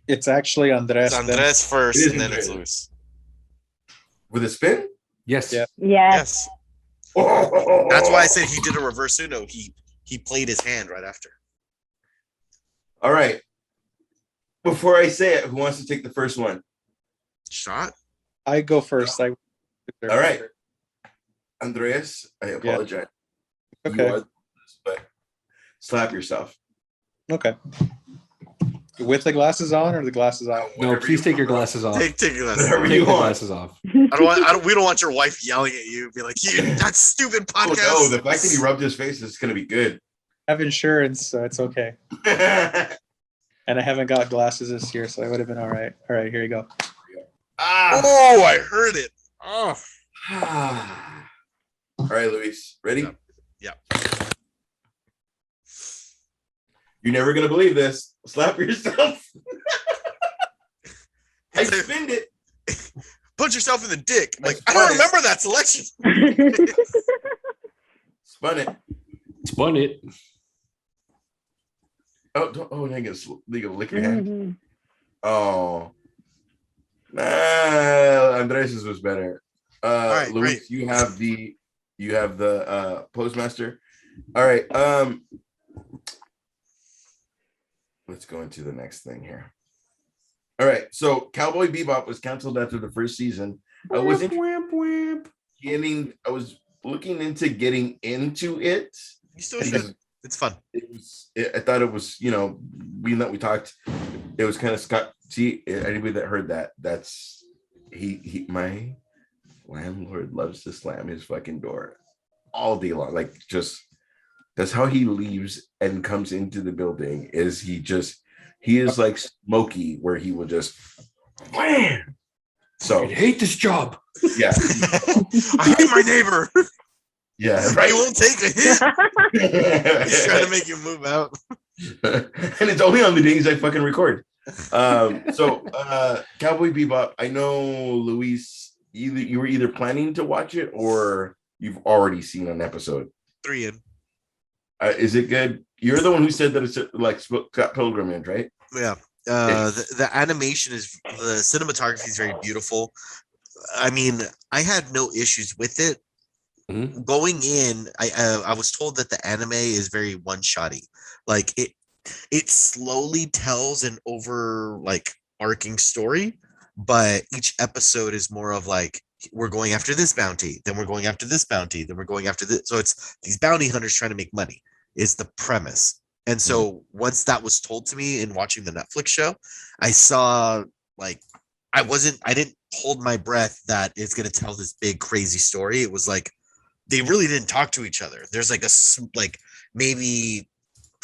It's actually Andres. It's Andres first, and then it's Luis. With a spin? Yes. Yeah. Yes. Oh. That's why I said he did a reverse Uno. He played his hand right after. All right. Before I say it, who wants to take the first one? Shot? I go first. All right. Andreas, I apologize. Yeah. Okay. But slap yourself. Okay. With the glasses on or the glasses off? No, please take your glasses off. Take your glasses off. off. Take your glasses off. We don't want your wife yelling at you, be like, that stupid podcast. Oh, no, the fact that he rubbed his face is going to be good. I have insurance, so it's okay. And I haven't got glasses this year, so I would have been all right. All right, here you go. Oh, I heard it. Oh. All right, Luis. Ready? Yeah. You're never going to believe this. Slap yourself. I spinned it. Punch yourself in the dick. Like, I don't remember that selection. Spun it. Spun it. Oh, now you gotta lick your hand. Oh. Nah, Andres' was better. right, Luis, great. you have the postmaster. All right. Let's go into the next thing here. All right. So Cowboy Bebop was canceled after the first season. I was looking into getting into it. You still should. It's fun. I thought it was, being that we talked, it was kind of Scott. See, anybody that heard that, that's my landlord loves to slam his fucking door all day long. Like, just that's how he leaves and comes into the building. He is like Smokey, where he will just wham. So I hate this job. Yeah. I hate my neighbor. Yeah, right. He won't take a hit. He's trying to make you move out. And it's only on the days I fucking record. So Cowboy Bebop, I know, Luis, you were either planning to watch it or you've already seen an episode. 3 in. Is it good? You're the one who said that it's like Scott Pilgrimage, right? Yeah. The animation the cinematography is very beautiful. I mean, I had no issues with it. Mhm. Going in, I was told that the anime is very one-shotty. Like it slowly tells an arcing story, but each episode is more of like, we're going after this bounty, then we're going after this bounty, then we're going after this. So it's these bounty hunters trying to make money is the premise. And so once that was told to me in watching the Netflix show, I saw I didn't hold my breath that it's going to tell this big crazy story. It was like they really didn't talk to each other. There's maybe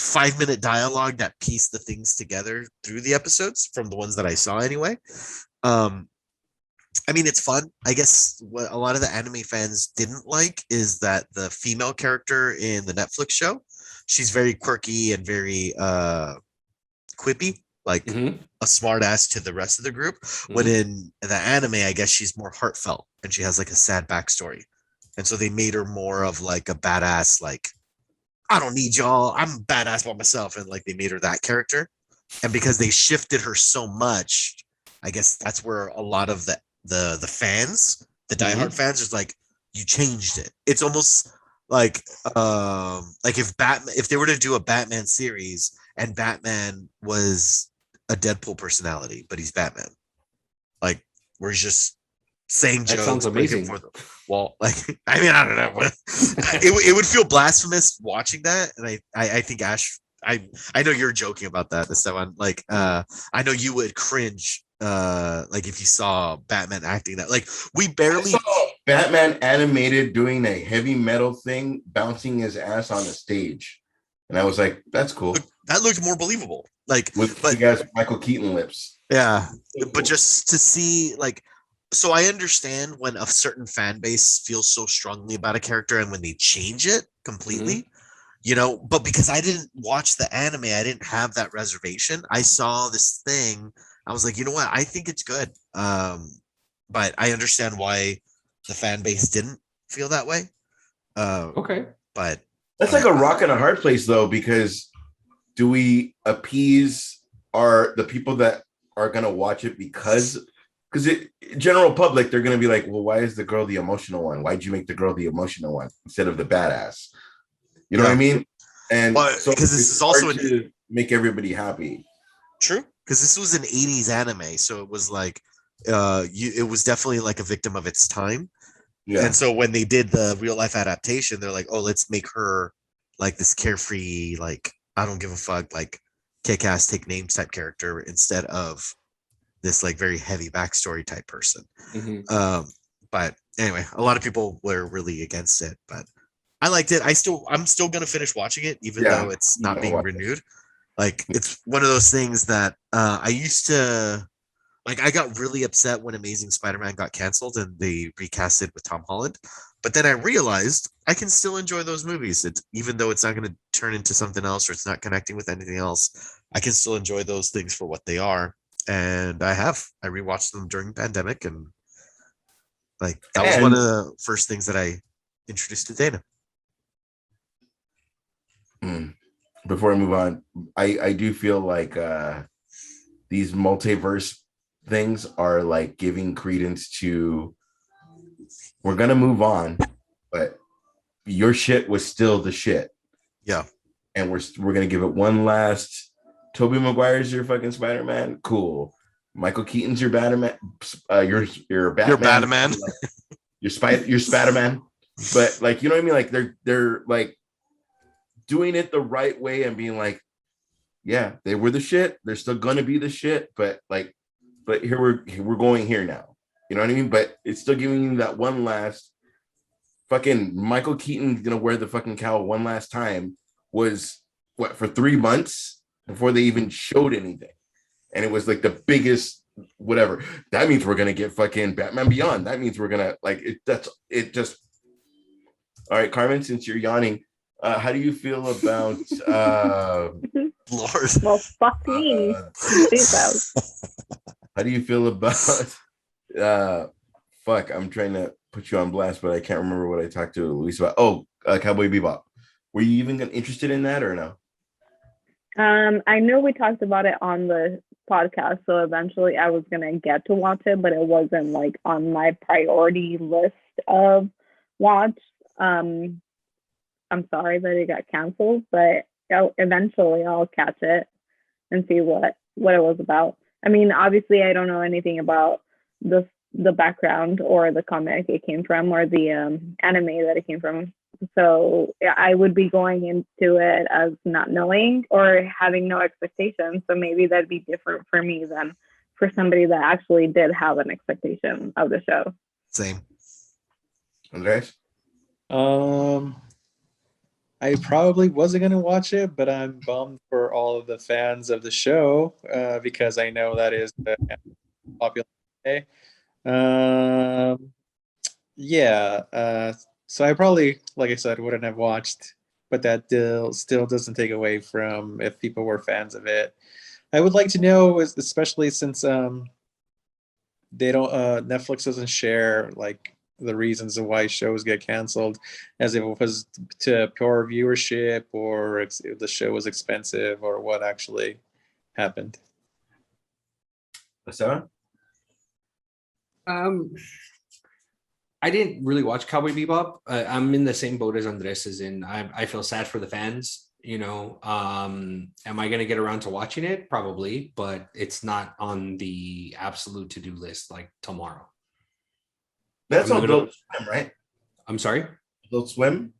5-minute dialogue that pieced the things together through the episodes from the ones that I saw anyway. I mean, it's fun. I guess what a lot of the anime fans didn't like is that the female character in the Netflix show, she's very quirky and very quippy, like a smart ass to the rest of the group. When in the anime, I guess she's more heartfelt and she has like a sad backstory. And so they made her more of like a badass, like, I don't need y'all, I'm badass by myself. And like they made her that character. And because they shifted her so much, I guess that's where a lot of the fans, the diehard fans, is like, you changed it. It's almost like if they were to do a Batman series and Batman was a Deadpool personality, but he's Batman, like where he's just saying That jokes. sounds amazing. Like, I mean, I don't know, but it would feel blasphemous watching that, and I think Ash, I know you're joking about that, Esteban. Like, I know you would cringe, like if you saw Batman acting that. Like, we barely I saw Batman animated doing a heavy metal thing, bouncing his ass on the stage, and I was like, "That's cool." That looked more believable. Like, With you guys, Michael Keaton lips. Yeah, So but cool. just to see, like, so I understand when a certain fan base feels so strongly about a character and when they change it completely, but because I didn't watch the anime, I didn't have that reservation. I saw this thing, I was like, you know what, I think it's good. But I understand why the fan base didn't feel that way. Okay. But That's like a rock and a hard place, though, because do we appease the people that are gonna watch it because general public, they're gonna be like, well, why is the girl the emotional one? Why'd you make the girl the emotional one instead of the badass? You know what I mean? And so because this is also to make everybody happy. True, because this was an 80s anime, so it was like it was definitely like a victim of its time. Yeah. And so when they did the real life adaptation, they're like, oh, let's make her like this carefree, like, I don't give a fuck, like kick ass, take names type character instead of this like very heavy backstory type person. But anyway, a lot of people were really against it, but I liked it. I'm still gonna finish watching it, even though it's not being renewed. Like, it's one of those things that I used to like. I got really upset when Amazing Spider-Man got canceled and they recast it with Tom Holland. But then I realized I can still enjoy those movies. Even though it's not going to turn into something else or it's not connecting with anything else, I can still enjoy those things for what they are. And I rewatched them during the pandemic, and like that was one of the first things that I introduced to Dana. Before I move on, I do feel like these multiverse things are like giving credence to we're gonna move on, but your shit was still the shit. Yeah. And we're gonna give it one last. Tobey Maguire's your fucking Spider-Man. Cool. Michael Keaton's your Batman. Your Batman. You're Batman. Your Spider-Man. But like, you know what I mean? Like they're like doing it the right way and being like, yeah, they were the shit. They're still gonna be the shit, but here we're going here now. You know what I mean? But it's still giving you that one last fucking Michael Keaton gonna wear the fucking cowl one last time was what for 3 months before they even showed anything. And it was like the biggest whatever. That means we're gonna get fucking Batman Beyond. That means we're gonna like it. That's it. Just all right, Carmen. Since you're yawning, how do you feel about? Lord. Well, fuck me. Jesus. How do you feel about? Fuck, I'm trying to put you on blast, but I can't remember what I talked to Luis about. Oh, Cowboy Bebop. Were you even interested in that or no? I know we talked about it on the podcast, so eventually I was gonna get to watch it, but it wasn't like on my priority list of watch. I'm sorry that it got canceled, but eventually I'll catch it and see what it was about. I mean, obviously I don't know anything about the background or the comic it came from or the anime that it came from. So I would be going into it as not knowing or having no expectations. So maybe that'd be different for me than for somebody that actually did have an expectation of the show. Same. Andres? I probably wasn't going to watch it, but I'm bummed for all of the fans of the show because I know that is the popular today. So I probably, like I said, wouldn't have watched, but that still doesn't take away from if people were fans of it. I would like to know, especially since they don't, Netflix doesn't share like the reasons of why shows get canceled, as if it was to pure viewership or if the show was expensive or what actually happened. Sarah? I didn't really watch Cowboy Bebop. I'm in the same boat as Andres is in. I feel sad for the fans. You know, am I going to get around to watching it? Probably, but it's not on the absolute to-do list like tomorrow. That's I'm on gonna- Adult Swim, right? I'm sorry, Adult Swim?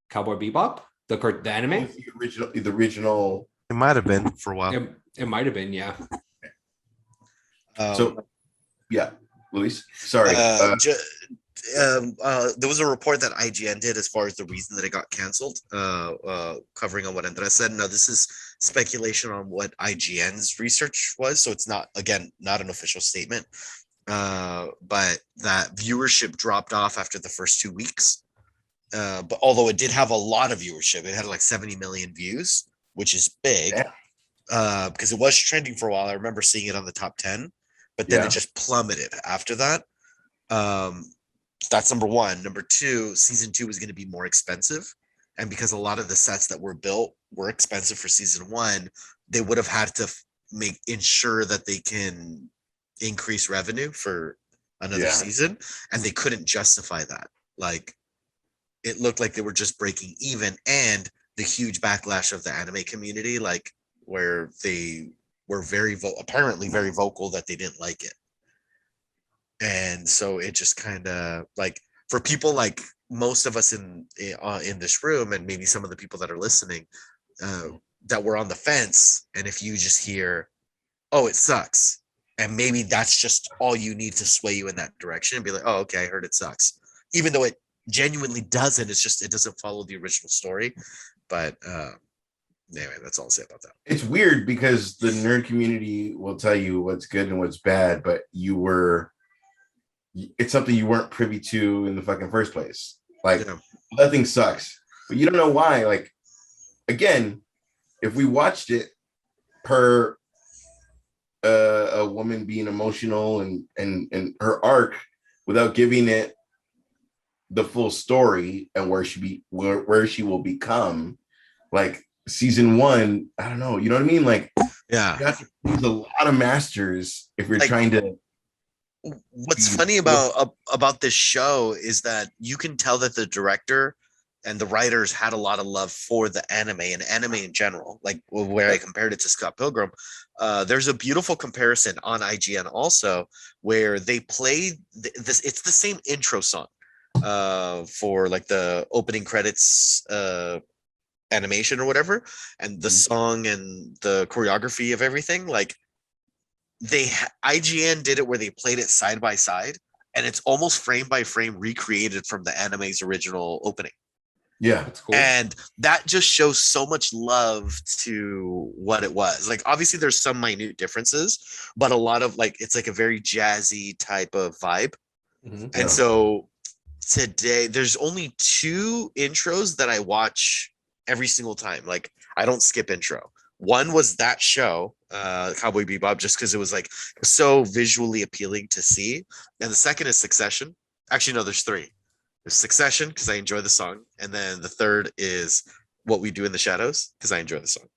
Cowboy Bebop, the anime. The original. It might have been for a while. It might have been, yeah. So, yeah, Luis. Sorry. There was a report that IGN did as far as the reason that it got canceled, covering on what Andres said. Now, this is speculation on what IGN's research was, so it's not, again, not an official statement. But that viewership dropped off after the first 2 weeks. But although it did have a lot of viewership, it had like 70 million views, which is big. Yeah. Because it was trending for a while. I remember seeing it on the top 10, but then it just plummeted after that. That's number one. Number two, season 2 was going to be more expensive. And because a lot of the sets that were built were expensive for season 1, they would have had to ensure that they can increase revenue for another season. And they couldn't justify that. Like, it looked like they were just breaking even. And the huge backlash of the anime community, like, where they were apparently very vocal that they didn't like it. And so it just kind of like, for people like most of us in this room, and maybe some of the people that are listening, that were on the fence, and if you just hear, oh, it sucks, and maybe that's just all you need to sway you in that direction and be like, oh, okay, I heard it sucks, even though it genuinely doesn't. It's just, it doesn't follow the original story. But anyway, that's all I'll say about that. It's weird because the nerd community will tell you what's good and what's bad, but it's something you weren't privy to in the fucking first place. Like, that thing sucks, but you don't know why. Like, again, if we watched it per a woman being emotional and her arc without giving it the full story and where she will become, like season 1, I don't know, you know what I mean? Like, you have to use a lot of masters if you're trying to What's funny about this show is that you can tell that the director and the writers had a lot of love for the anime and anime in general. Like where I compared it to Scott Pilgrim, there's a beautiful comparison on IGN also where they play this. It's the same intro song for like the opening credits animation or whatever, and the song and the choreography of everything. Like IGN did it where they played it side by side, and it's almost frame by frame recreated from the anime's original opening. Yeah, That's cool. And that just shows so much love to what it was. Like obviously there's some minute differences, but a lot of like it's like a very jazzy type of vibe. Mhm. Yeah. And so today there's only 2 intros that I watch every single time. Like I don't skip intro. One was that show, Cowboy Bebop, just because it was like so visually appealing to see. And the second is Succession. Actually, no, there's 3. There's Succession because I enjoy the song, and then the third is What We Do in the Shadows because I enjoy the song.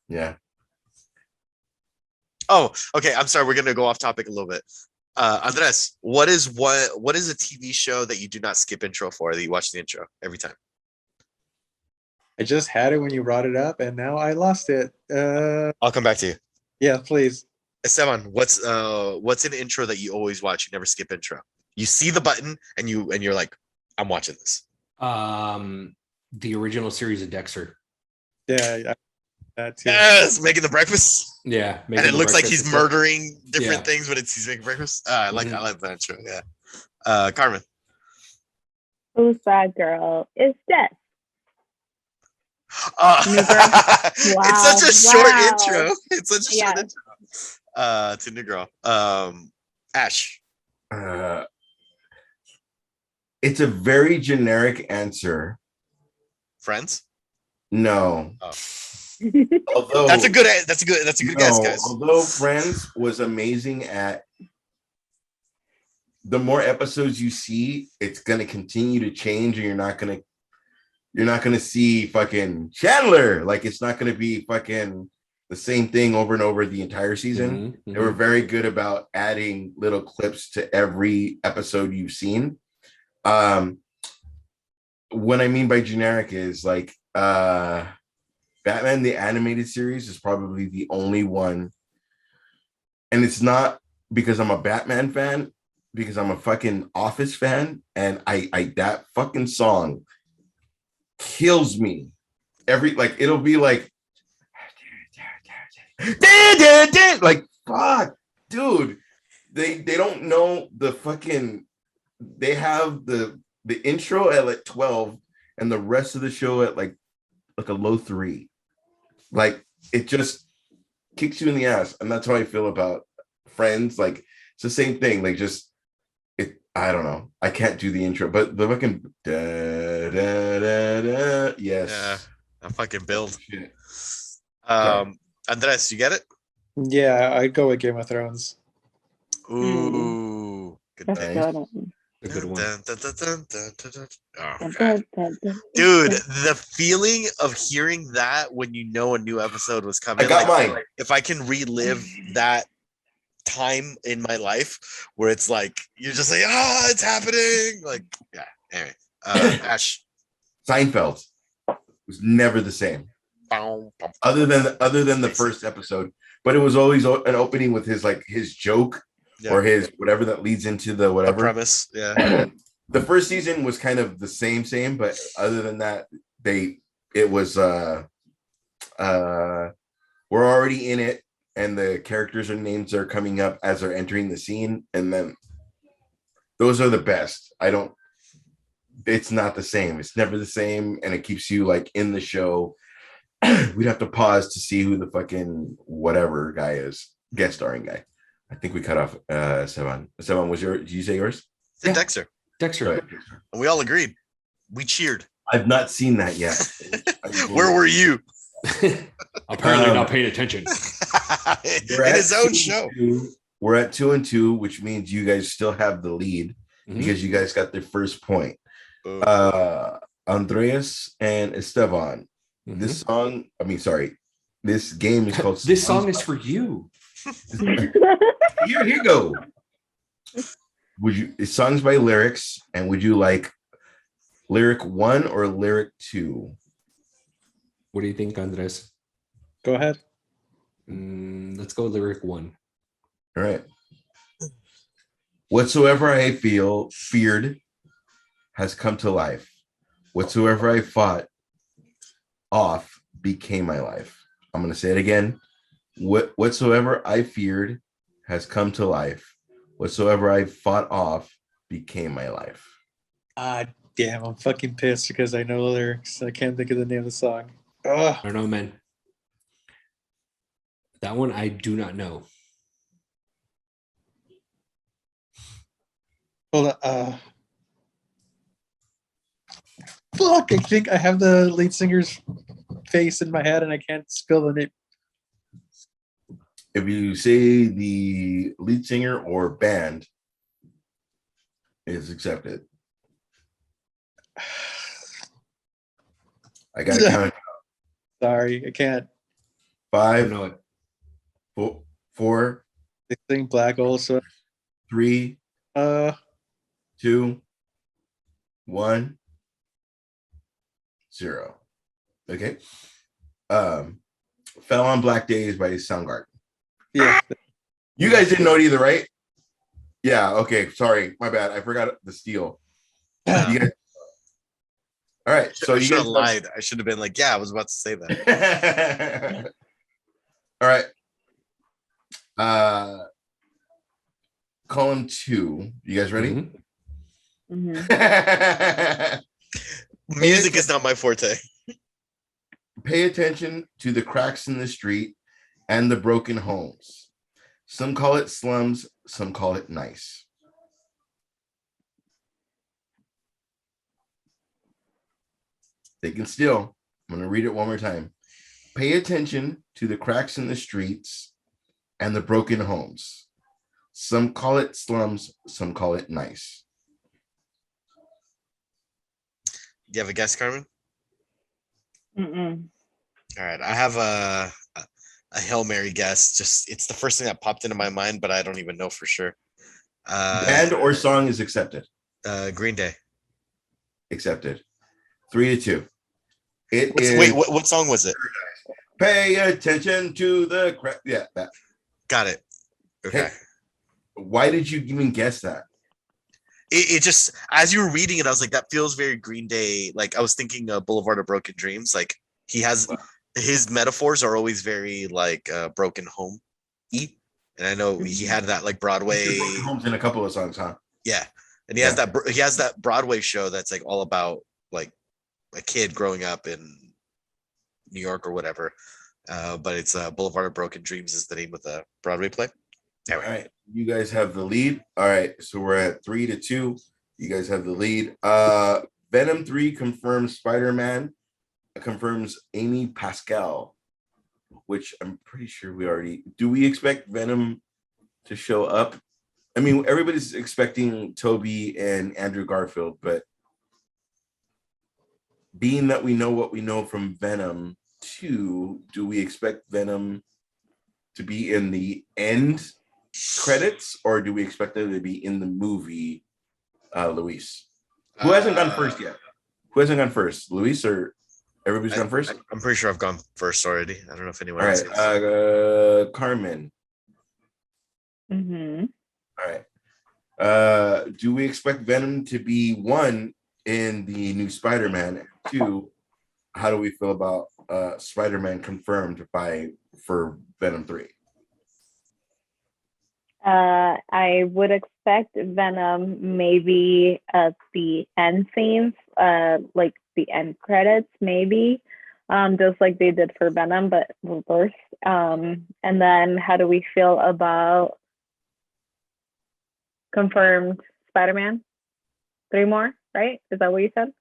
yeah. Oh, okay. I'm sorry. We're gonna go off topic a little bit. Andres, what is a TV show that you do not skip intro for that you watch the intro every time? I just had it when you brought it up, and now I lost it. I'll come back to you. Yeah, please. Esteban, what's an intro that you always watch? You never skip intro. You see the button and you're like, I'm watching this. The original series of Dexter. Yeah, that too. Yes, making the breakfast. Yeah, And it looks like he's murdering different Yeah. things when he's making breakfast. I like that intro. Yeah. Carmen. Who's that girl? It's Death. New Girl? It's such a short Wow. intro. It's such a short Yeah. intro. To New Girl. Ash. It's a very generic answer. Friends. No. Oh. Although That's a good guess, guys. Although Friends was amazing at the more episodes you see, it's gonna continue to change, and you're not gonna see fucking Chandler. Like it's not gonna be fucking the same thing over and over the entire season. Mhm, They were very good about adding little clips to every episode you've seen. What I mean by generic is like Batman the animated series is probably the only one, and it's not because I'm a Batman fan, because I'm a fucking Office fan, and I that fucking song kills me every, like it'll be like like fuck dude, they don't know the fucking, they have the intro at like 12 and the rest of the show at like a low 3. Like it just kicks you in the ass, and that's how I feel about Friends. Like it's the same thing. Like just it, I don't know, I can't do the intro, but the fucking da, da, da, da, yes. Yeah, a fucking build. Shit. Andres, you get it? Yeah, I'd go with Game of Thrones. Ooh, good That's pick. Nice. good. A good one. Dun, dun, dun, dun, dun, dun, dun. Oh, Dun, God. dun, dun, Dude, dun. the feeling of hearing that when you know a new episode was coming. I got like, mine. If I can relive that time in my life where it's like you're just like, it's happening. Like, yeah. Anyway, Ash. Seinfeld was never the same, other than the first episode. But it was always an opening with his joke, Yeah. or his whatever that leads into the The whatever. premise. Yeah. The first season was kind of the same, but other than that, we're already in it, and the characters and names are coming up as they're entering the scene, and then those are the best. It's not the same. It's never the same, and it keeps you like in the show. We'd have to pause to see who the fucking whatever guy is, guest starring guy. I think we cut off Sevan. Sevan, did you say yours? It's Dexter. Dexter. And we all agreed. We cheered. I've not seen that yet. Where were you? Apparently not paying attention. In his own show. We're at 2-2, which means you guys still have the lead Mhm. because you guys got the first point. Boom. Andreas and Esteban. Mhm. This game is called This song is for you. here you go. Would you songs by lyrics, and would you like lyric 1 or lyric 2? What do you think, Andres? Go ahead. Let's go lyric 1. All right. Whatsoever I feared has come to life. Whatsoever I fought off became my life. I'm going to say it again. Whatsoever I feared has come to life. Whatsoever I fought off became my life. Damn, I'm fucking pissed because I know the lyrics. I can't think of the name of the song. I don't know, man. That one I do not know. Hold on. Fuck, I think I have the lead singer's face in my head and I can't spell the name. If you say the lead singer or band, is accepted. I got to count. Sorry, I can't. I don't 5, know it. 4, They sing Black also. 3, 2, 1, 0. Okay. Fell on Black Days by Soundgarden. Yeah. You guys didn't know it either, right? Yeah. Okay. Sorry. My bad. I forgot the steal. You guys... All right. So I you should guys have lied. I should have been like, yeah, I was about to say that. All right. Column 2. You guys ready? Mhm. Mhm. Music is not my forte. Pay attention to the cracks in the street and the broken homes. Some call it slums, some call it nice. They can still. I'm going to read it one more time. Pay attention to the cracks in the streets and the broken homes. Some call it slums, some call it nice. Do you have a guess, Carmen? Mm-mm. All right, I have a Hail Mary guess. Just it's the first thing that popped into my mind, but I don't even know for sure. Band or song is accepted. Green Day. Accepted. 3-2. Wait, what song was it? Pay attention to the crack. Yeah, that. Got it. Okay. Hey, why did you even guess that? It just, as you were reading it, I was like, that feels very Green Day. Like I was thinking Boulevard of Broken Dreams. Like he has his metaphors are always very like broken home y. And I know he had that like Broadway Broken Homes in a couple of songs, huh? Yeah. And he has that Broadway show that's like all about like a kid growing up in New York or whatever. But it's Boulevard of Broken Dreams is the name of the Broadway play. All right, you guys have the lead. All right, so we're at 3-2. You guys have the lead. Venom 3 confirms Spider-Man, confirms Amy Pascal, which I'm pretty sure we already. Do we expect Venom to show up? I mean, everybody's expecting Toby and Andrew Garfield, but being that we know what we know from Venom 2, do we expect Venom to be in the end credits, or do we expect them to be in the movie? Luis, who hasn't gone first yet? Who hasn't gone first? Luis or everybody's gone first? I'm pretty sure I've gone first already. I don't know if anyone All else right, has. Carmen. Mm-hmm. All right. Do we expect Venom to be 1 in the new Spider-Man? 2, how do we feel about Spider-Man confirmed for Venom 3? I would expect Venom maybe at the end scenes, like the end credits, maybe, just like they did for Venom, but reversed. And then how do we feel about confirmed Spider-Man? 3 more, right? Is that what you said?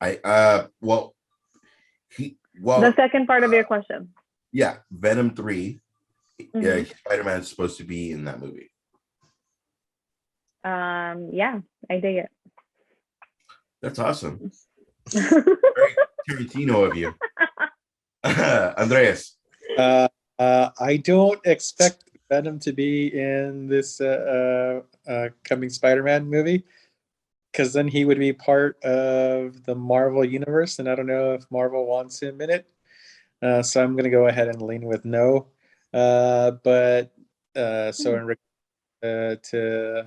The second part of your question. Yeah, Venom 3. Mm-hmm. Yeah, Spider-Man is supposed to be in that movie. Yeah, I dig it. That's awesome. Very Tarantino of you. Andreas. I don't expect Venom to be in this coming Spider-Man movie, because then he would be part of the Marvel universe, and I don't know if Marvel wants him in it. So I'm going to go ahead and lean with no. But so in to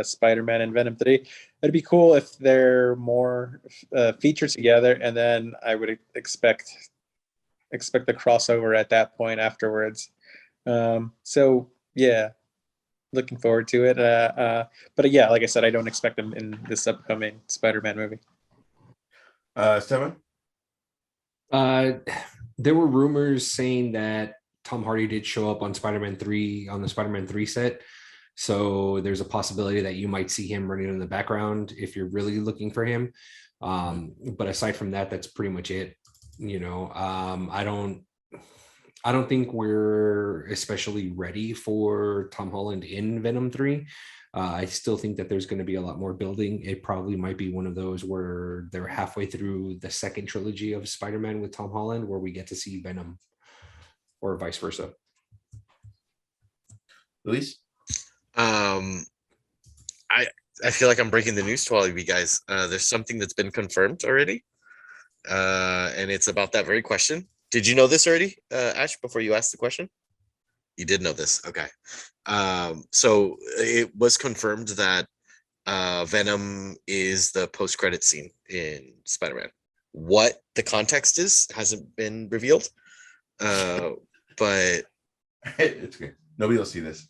Spider-Man and Venom 3, it'd be cool if they're more featured together, and then I would expect the crossover at that point afterwards. So yeah, looking forward to it. But yeah, like I said, I don't expect them in this upcoming Spider-Man movie. Seven. There were rumors saying that Tom Hardy did show up on Spider-Man 3 on the Spider-Man 3 set. So there's a possibility that you might see him running in the background if you're really looking for him. But aside from that, that's pretty much it. I don't think we're especially ready for Tom Holland in Venom 3. I still think that there's going to be a lot more building. It probably might be one of those where they're halfway through the second trilogy of Spider-Man with Tom Holland, where we get to see Venom, or vice versa. Luis? I feel like I'm breaking the news to all of you guys. There's something that's been confirmed already, and it's about that very question. Did you know this already, Ash? Before you asked the question, you did know this. Okay. So it was confirmed that Venom is the post-credit scene in Spider-Man. What the context is hasn't been revealed, but It's good. Nobody will see this.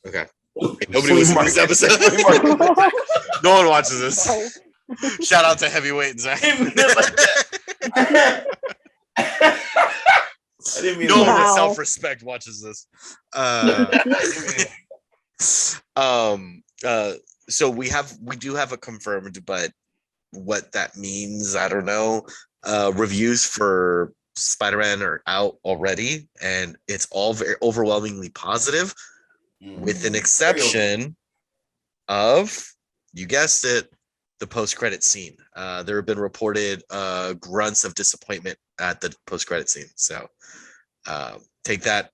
okay. Nobody was in this episode. No one watches this. Shout out to Heavyweight and Zach. I didn't mean No one with Wow. self-respect watches this. So we do have a confirmed, but what that means, I don't know. Reviews for Spider-Man are out already, and it's all very overwhelmingly positive, with an exception of, you guessed it, the post-credit scene. There have been reported grunts of disappointment at the post-credit scene. So take that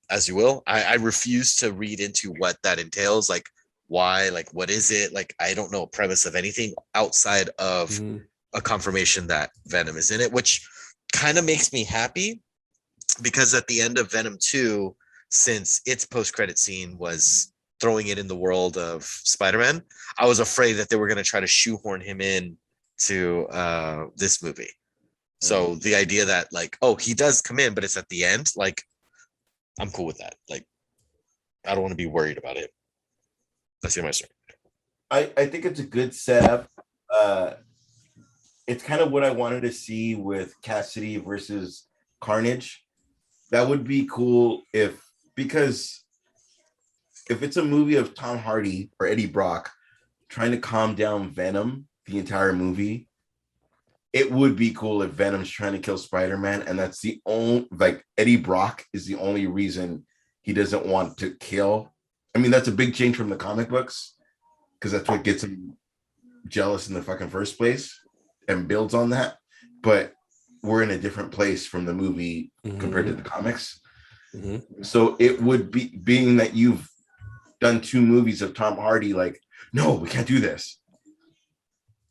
as you will. I refuse to read into what that entails. Like, why? Like, what is it? Like, I don't know a premise of anything outside of a confirmation that Venom is in it, which kind of makes me happy, because at the end of Venom 2, since its post-credit scene was throwing it in the world of Spider-Man, I was afraid that they were going to try to shoehorn him in to this movie. So the idea that, like, oh, he does come in, but it's at the end, like, I'm cool with that. Like, I don't want to be worried about it. That's my story. I think it's a good setup. It's kind of what I wanted to see with Cassidy versus Carnage. That would be cool because if it's a movie of Tom Hardy or Eddie Brock trying to calm down Venom the entire movie, it would be cool if Venom's trying to kill Spider-Man, and that's the only, like, Eddie Brock is the only reason he doesn't want to kill. I mean, that's a big change from the comic books, because that's what gets him jealous in the fucking first place and builds on that. But we're in a different place from the movie compared to the comics. So it would be, being that you've done 2 movies of Tom Hardy, like, no, we can't do this.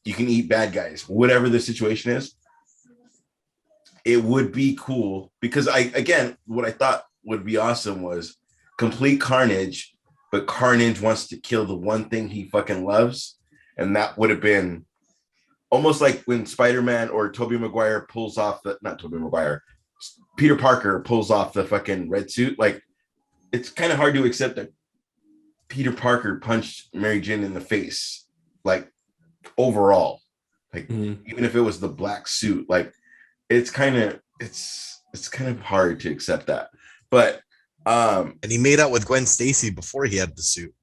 You can eat bad guys, whatever the situation is. It would be cool, because what I thought would be awesome was complete Carnage, but Carnage wants to kill the one thing he fucking loves. And that would have been almost like when Spider-Man or Peter Parker pulls off the fucking red suit. Like, it's kind of hard to accept that Peter Parker punched Mary Jane in the face, like, overall, like, even if it was the black suit, like, it's kind of hard to accept that. But And he made out with Gwen Stacy before he had the suit.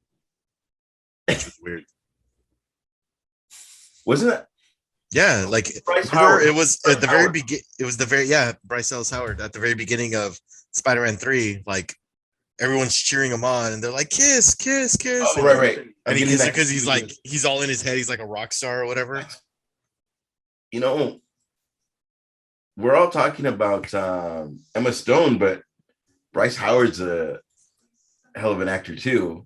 Which was weird. Wasn't it? Yeah, like, it was at the very beginning. It was Bryce Dallas Howard at the very beginning of Spider-Man 3. Like, everyone's cheering him on, and they're like, "Kiss, kiss, kiss!" Oh, right. And he kisses her because he's like, he's all in his head. He's like a rock star or whatever. We're all talking about Emma Stone, but Bryce Howard's a hell of an actor too.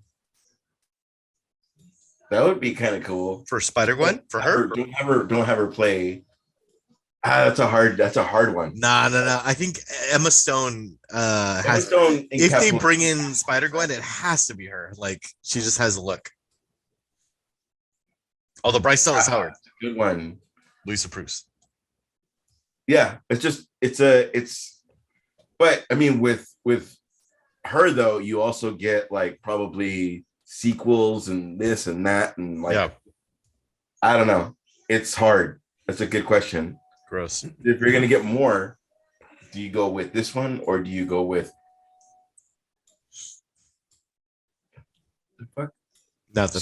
That would be kind of cool. For Spider-Gwen? For her? Don't have her play. That's a hard one. No. I think Emma Stone has. Stone If they bring in Spider-Gwen, it has to be her. Like she just has a look. Although Bryce Dallas Howard, good one. Lisa Bruce. Yeah, but I mean with her though, you also get like probably sequels and this and that and like Yeah. I don't know. It's hard. That's a good question. Gross. If you're gonna get more, do you go with this one or do you go with the fuck? Nothing.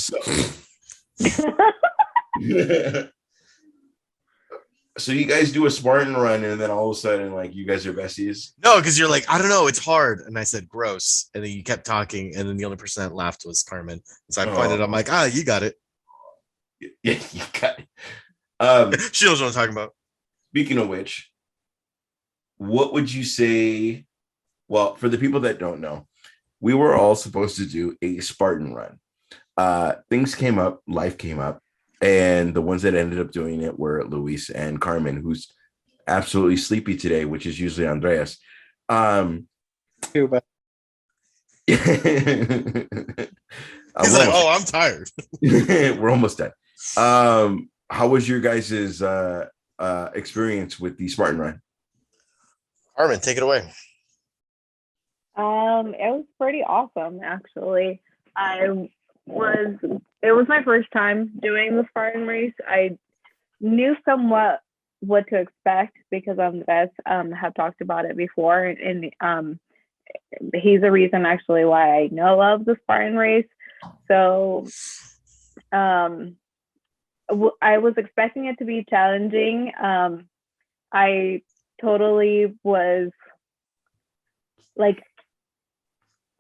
So you guys do a Spartan run and then all of a sudden like you guys are besties? No, because you're like, I don't know, it's hard. And I said gross. And then you kept talking, and then the only person that laughed was Carmen. So I pointed, I'm like, you got it. Yeah, you got it. She knows what I'm talking about. Speaking of which, what would you say? Well, for the people that don't know, we were all supposed to do a Spartan run. Things came up, life came up, and the ones that ended up doing it were Luis and Carmen, who's absolutely sleepy today, which is usually Andreas. Too bad. He's like, I'm tired. We're almost done. How was your guys' experience with the Spartan run? Carmen, take it away. It was pretty awesome, actually. It was my first time doing the Spartan race. I knew somewhat what to expect because Andres had talked about it before, and he's the reason actually why I know of the Spartan race. So I was expecting it to be challenging. I totally was like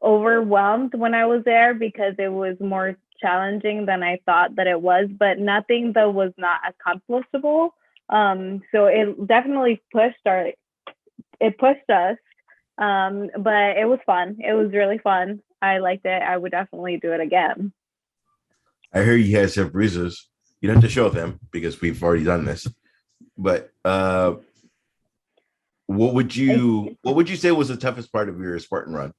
overwhelmed when I was there because it was more challenging than I thought that it was, but nothing that was not accomplishable. So it definitely pushed us. But it was fun. It was really fun. I liked it. I would definitely do it again. I hear you guys have bruises. You don't have to show them because we've already done this. But what would you say was the toughest part of your Spartan run?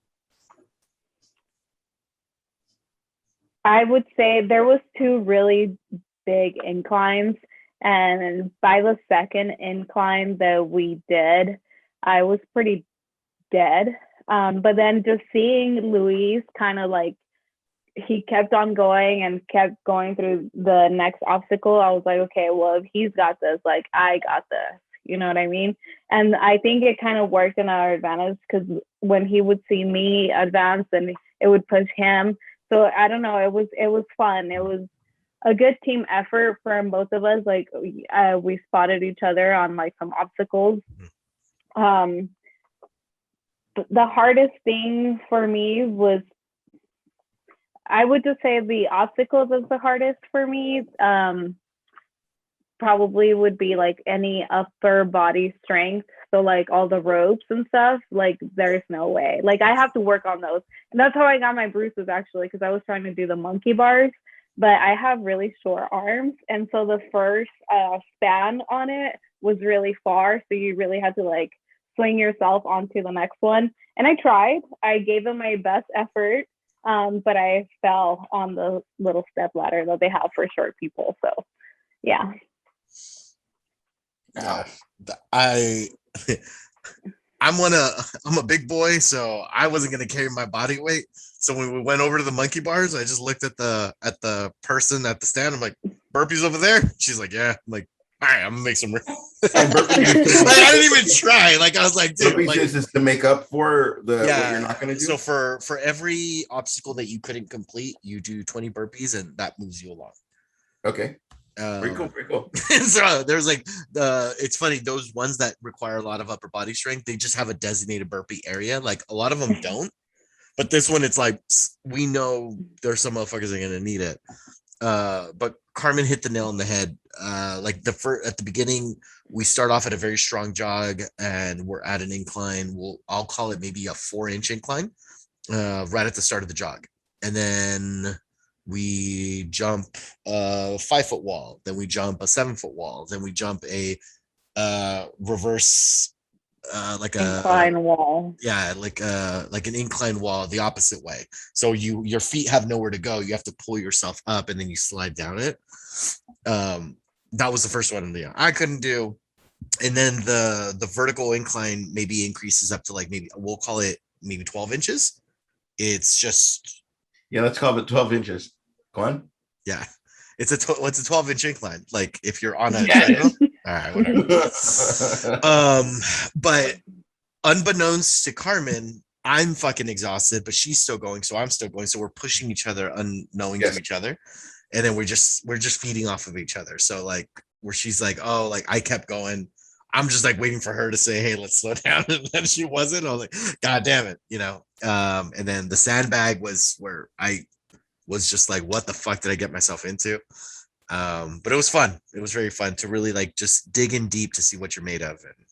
I would say there was 2 really big inclines, and by the second incline that we did, I was pretty dead. But then just seeing Luis kind of like, he kept on going and kept going through the next obstacle, I was like, okay, well, if he's got this, like, I got this. You know what I mean? And I think it kind of worked in our advantage because when he would see me advance, then it would push him. So I don't know. It was fun. It was a good team effort from both of us. Like we spotted each other on like some obstacles. The hardest thing for me was, I would just say the obstacles is the hardest for me. Probably would be like any upper body strength. So like all the ropes and stuff, like there's no way. Like I have to work on those. And that's how I got my bruises actually, because I was trying to do the monkey bars, but I have really short arms. And so the first span on it was really far. So you really had to like swing yourself onto the next one. And I tried. I gave them my best effort, but I fell on the little step ladder that they have for short people. So yeah. I'm a big boy, so I wasn't gonna carry my body weight. So when we went over to the monkey bars, I just looked at the person at the stand. I'm like, burpees over there? She's like, yeah. I'm like, all right, I'm gonna make some. Like, I didn't even try. Like I was like, dude, burpees like, is to make up for what you're not gonna do. So for every obstacle that you couldn't complete, you do 20 burpees, and that moves you along. Okay. Pretty cool. So there's like it's funny, those ones that require a lot of upper body strength, they just have a designated burpee area. Like a lot of them don't, but this one, it's like we know there's some motherfuckers that are gonna need it. But Carmen hit the nail on the head. Like at the beginning, we start off at a very strong jog, and we're at an incline. I'll call it maybe a 4-inch incline, right at the start of the jog, and then we jump a 5-foot wall. Then we jump a 7-foot wall. Then we jump a reverse, like a incline wall. yeah, like an incline wall the opposite way. So your feet have nowhere to go. You have to pull yourself up and then you slide down it. That was the first one I couldn't do. And then the vertical incline maybe increases up to like, maybe we'll call it maybe 12 inches. It's just, Yeah, let's call it 12 inches. Go on. yeah, it's a 12-inch incline. Like if you're on a treadmill. All right, whatever. But unbeknownst to Carmen, I'm fucking exhausted, but she's still going, so I'm still going. So we're pushing each other unknowing to each other, and then we're just feeding off of each other. So like, where she's like, oh, like I kept going, I'm just like waiting for her to say, hey, let's slow down, and then she wasn't. I was like, god damn it, you know. And then the sandbag was where I was just like, what the fuck did I get myself into? But it was fun. It was very fun to really like just dig in deep to see what you're made of, and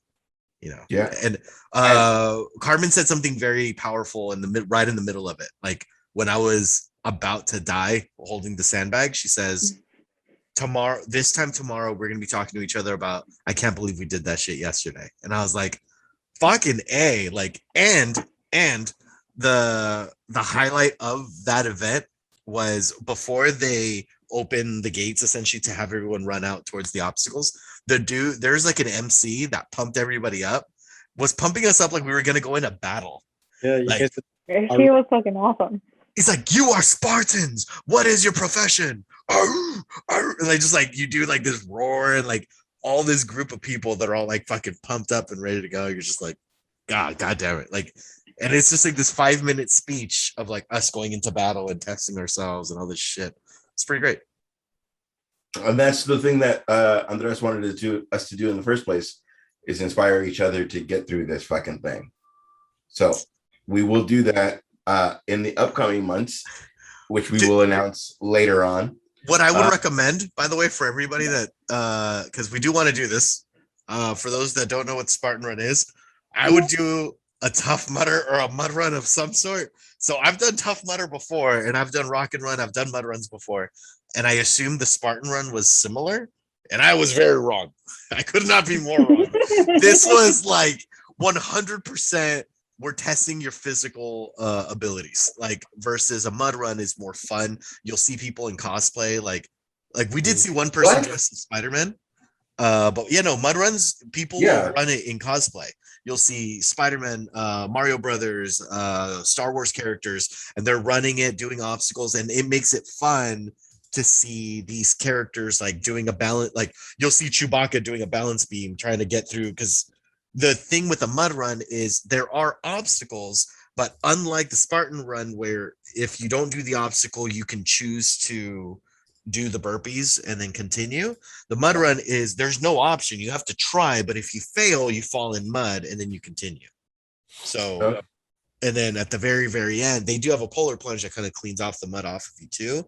you know. Yeah. And Carmen said something very powerful right in the middle of it. Like when I was about to die holding the sandbag, she says, this time tomorrow, we're gonna be talking to each other about, I can't believe we did that shit yesterday. And I was like, fucking A. Like, and the highlight of that event was before they open the gates essentially to have everyone run out towards the obstacles. There's like an MC that pumped everybody up, was pumping us up like we were gonna go in a battle. Yeah, you Like, guys, She was fucking awesome. he's like, you are Spartans. What is your profession? And they just like, you do like this roar, and like all this group of people that are all like fucking pumped up and ready to go. You're just like, god damn it. Like, and it's just like this 5-minute speech of like us going into battle and testing ourselves and all this shit. It's pretty great. And that's the thing that Andres wanted us to do in the first place, is inspire each other to get through this fucking thing. So we will do that in the upcoming months, which we will announce later on. What I would recommend, by the way, for everybody that, because we do want to do this, for those that don't know what Spartan Run is, I would do a Tough Mudder or a mud run of some sort. So I've done Tough Mudder before, and I've done Rock and Run. I've done mud runs before, and I assumed the Spartan Run was similar, and I was very wrong. I could not be more wrong. This was like 100%. We're testing your physical abilities, like versus a mud run is more fun. You'll see people in cosplay, like we did see one person dressed as Spider-Man. But yeah, no, mud runs, people will run it in cosplay. You'll see Spider-Man, Mario Brothers, Star Wars characters, and they're running it, doing obstacles, and it makes it fun to see these characters like doing a balance. Like you'll see Chewbacca doing a balance beam, trying to get through, because the thing with a mud run is there are obstacles, but unlike the Spartan run, where if you don't do the obstacle, you can choose to do the burpees and then continue. The mud run is there's no option. You have to try, but if you fail, you fall in mud and then you continue. So, and then at the very, very end, they do have a polar plunge that kind of cleans off the mud off of you too.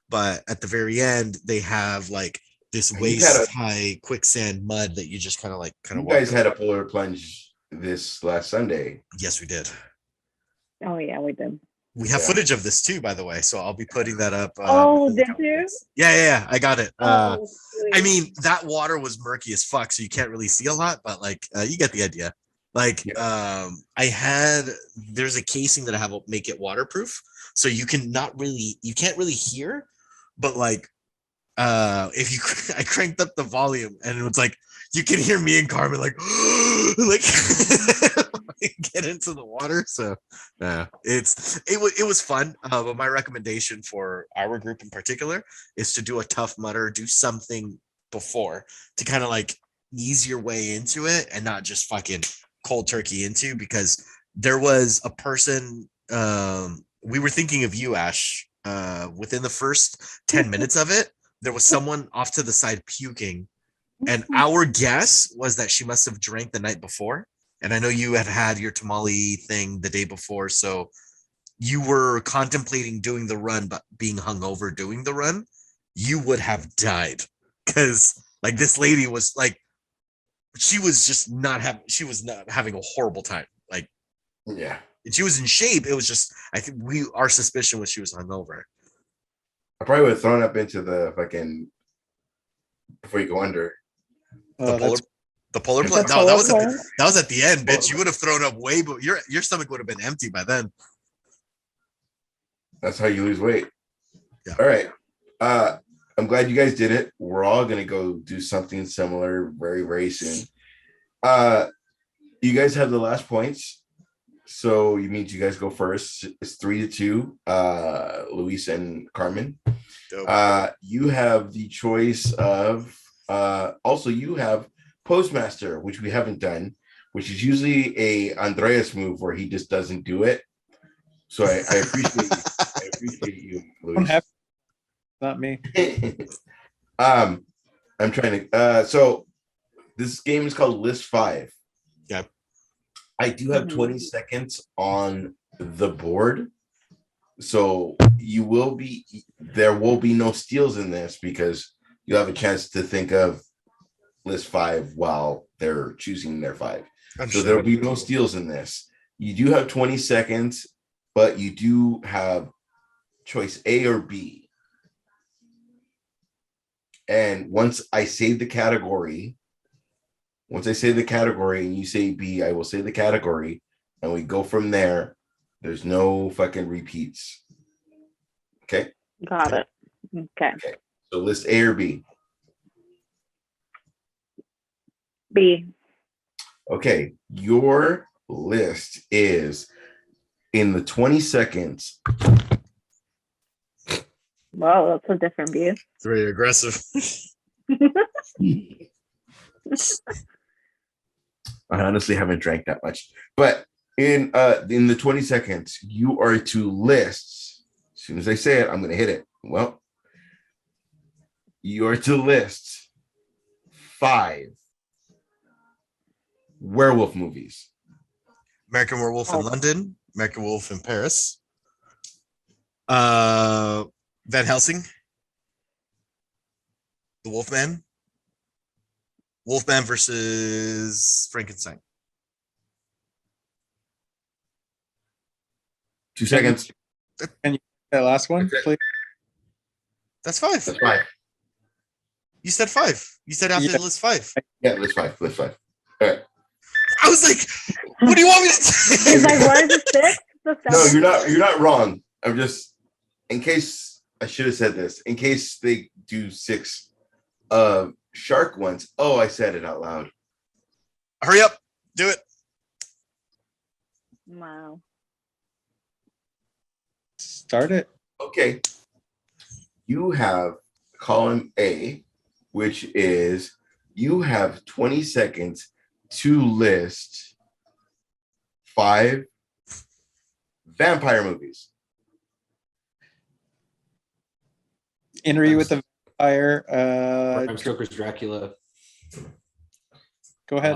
But at the very end, they have like this waist high quicksand mud that you just kind of You guys had a polar plunge this last Sunday. Yes, we did. Oh yeah, we did. We have footage of this too, by the way, so I'll be putting that up. Did you? Yeah, I got it. I mean, that water was murky as fuck, so you can't really see a lot, but like you get the idea. Like there's a casing that I have make it waterproof, so you can't really hear, but like if I cranked up the volume, and it was like you can hear me and Carmen like like get into the water. So it was fun. But my recommendation for our group in particular is to do a Tough Mudder, do something before to kind of like ease your way into it and not just fucking cold turkey into, because there was a person, we were thinking of you, Ash, within the first 10 minutes of it. There was someone off to the side puking, and our guess was that she must have drank the night before. And I know you had your tamale thing the day before, so you were contemplating doing the run, but being hungover doing the run. you would have died because like this lady was like, she was not having a horrible time. Like, Yeah. she was in shape. It was just, I think our suspicion was she was hungover. I probably would have thrown up into the fucking before you go under. The polar The plunge. No, polar that was plunge? that was at the end, bitch. You would have thrown up way, but your stomach would have been empty by then. That's how you lose weight. Yeah. All right. I'm glad you guys did it. We're all gonna go do something similar very, very soon. You guys have the last points. So you mean you guys go first. It's 3-2. Luis and Carmen. Dope. You have the choice of also you have Postmaster, which we haven't done, which is usually a Andreas move where he just doesn't do it. So I appreciate you. I appreciate you, Luis. Not me. I'm trying to so this game is called List 5. Yeah. I do have 20 seconds on the board. So there will be no steals in this because you have a chance to think of List 5 while they're choosing their 5. So there will be no steals in this. You do have 20 seconds, but you do have choice A or B. And once I say the category and you say B, I will say the category and we go from there. There's no fucking repeats. Okay. Got it. Okay. So list A or B. B. Okay. Your list is in the 20 seconds. Wow, that's a different view. It's very aggressive. I honestly haven't drank that much, but in the 20 seconds, you are to list. As soon as I say it, I'm going to hit it. Well, you are to list 5 werewolf movies. American Werewolf in London, American Werewolf in Paris, Van Helsing, The Wolfman, Wolfman versus Frankenstein. 2 seconds. That last one, please. That's 5. That's 5. You said 5. You said after Yeah. list 5. Yeah, list 5. List 5. All right. I was like, what do you want me to say? He's like, what is the 6? The 7? No, you're not wrong. I'm just, in case I should have said this, in case they do 6 shark ones. Oh, I said it out loud. Hurry up. Do it. Wow. Start it. Okay. You have column A, which is you have 20 seconds to list 5 vampire movies. Interview with the Vampire. Bram Stoker's Dracula. Go ahead.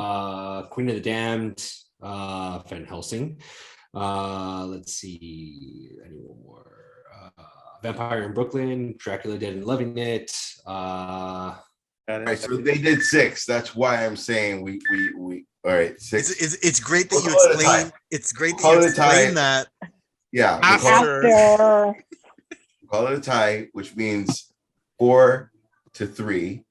Queen of the Damned. Van Helsing. Let's see. Anyone more? Vampire in Brooklyn. Dracula Dead and Loving It. Got it. All right, so they did 6. That's why I'm saying we all right, 6. It's great that We'll you call it a explain. tie. It's great We'll that call you it a tie. explain that. Yeah, we'll After. call it a tie, which means 4-3.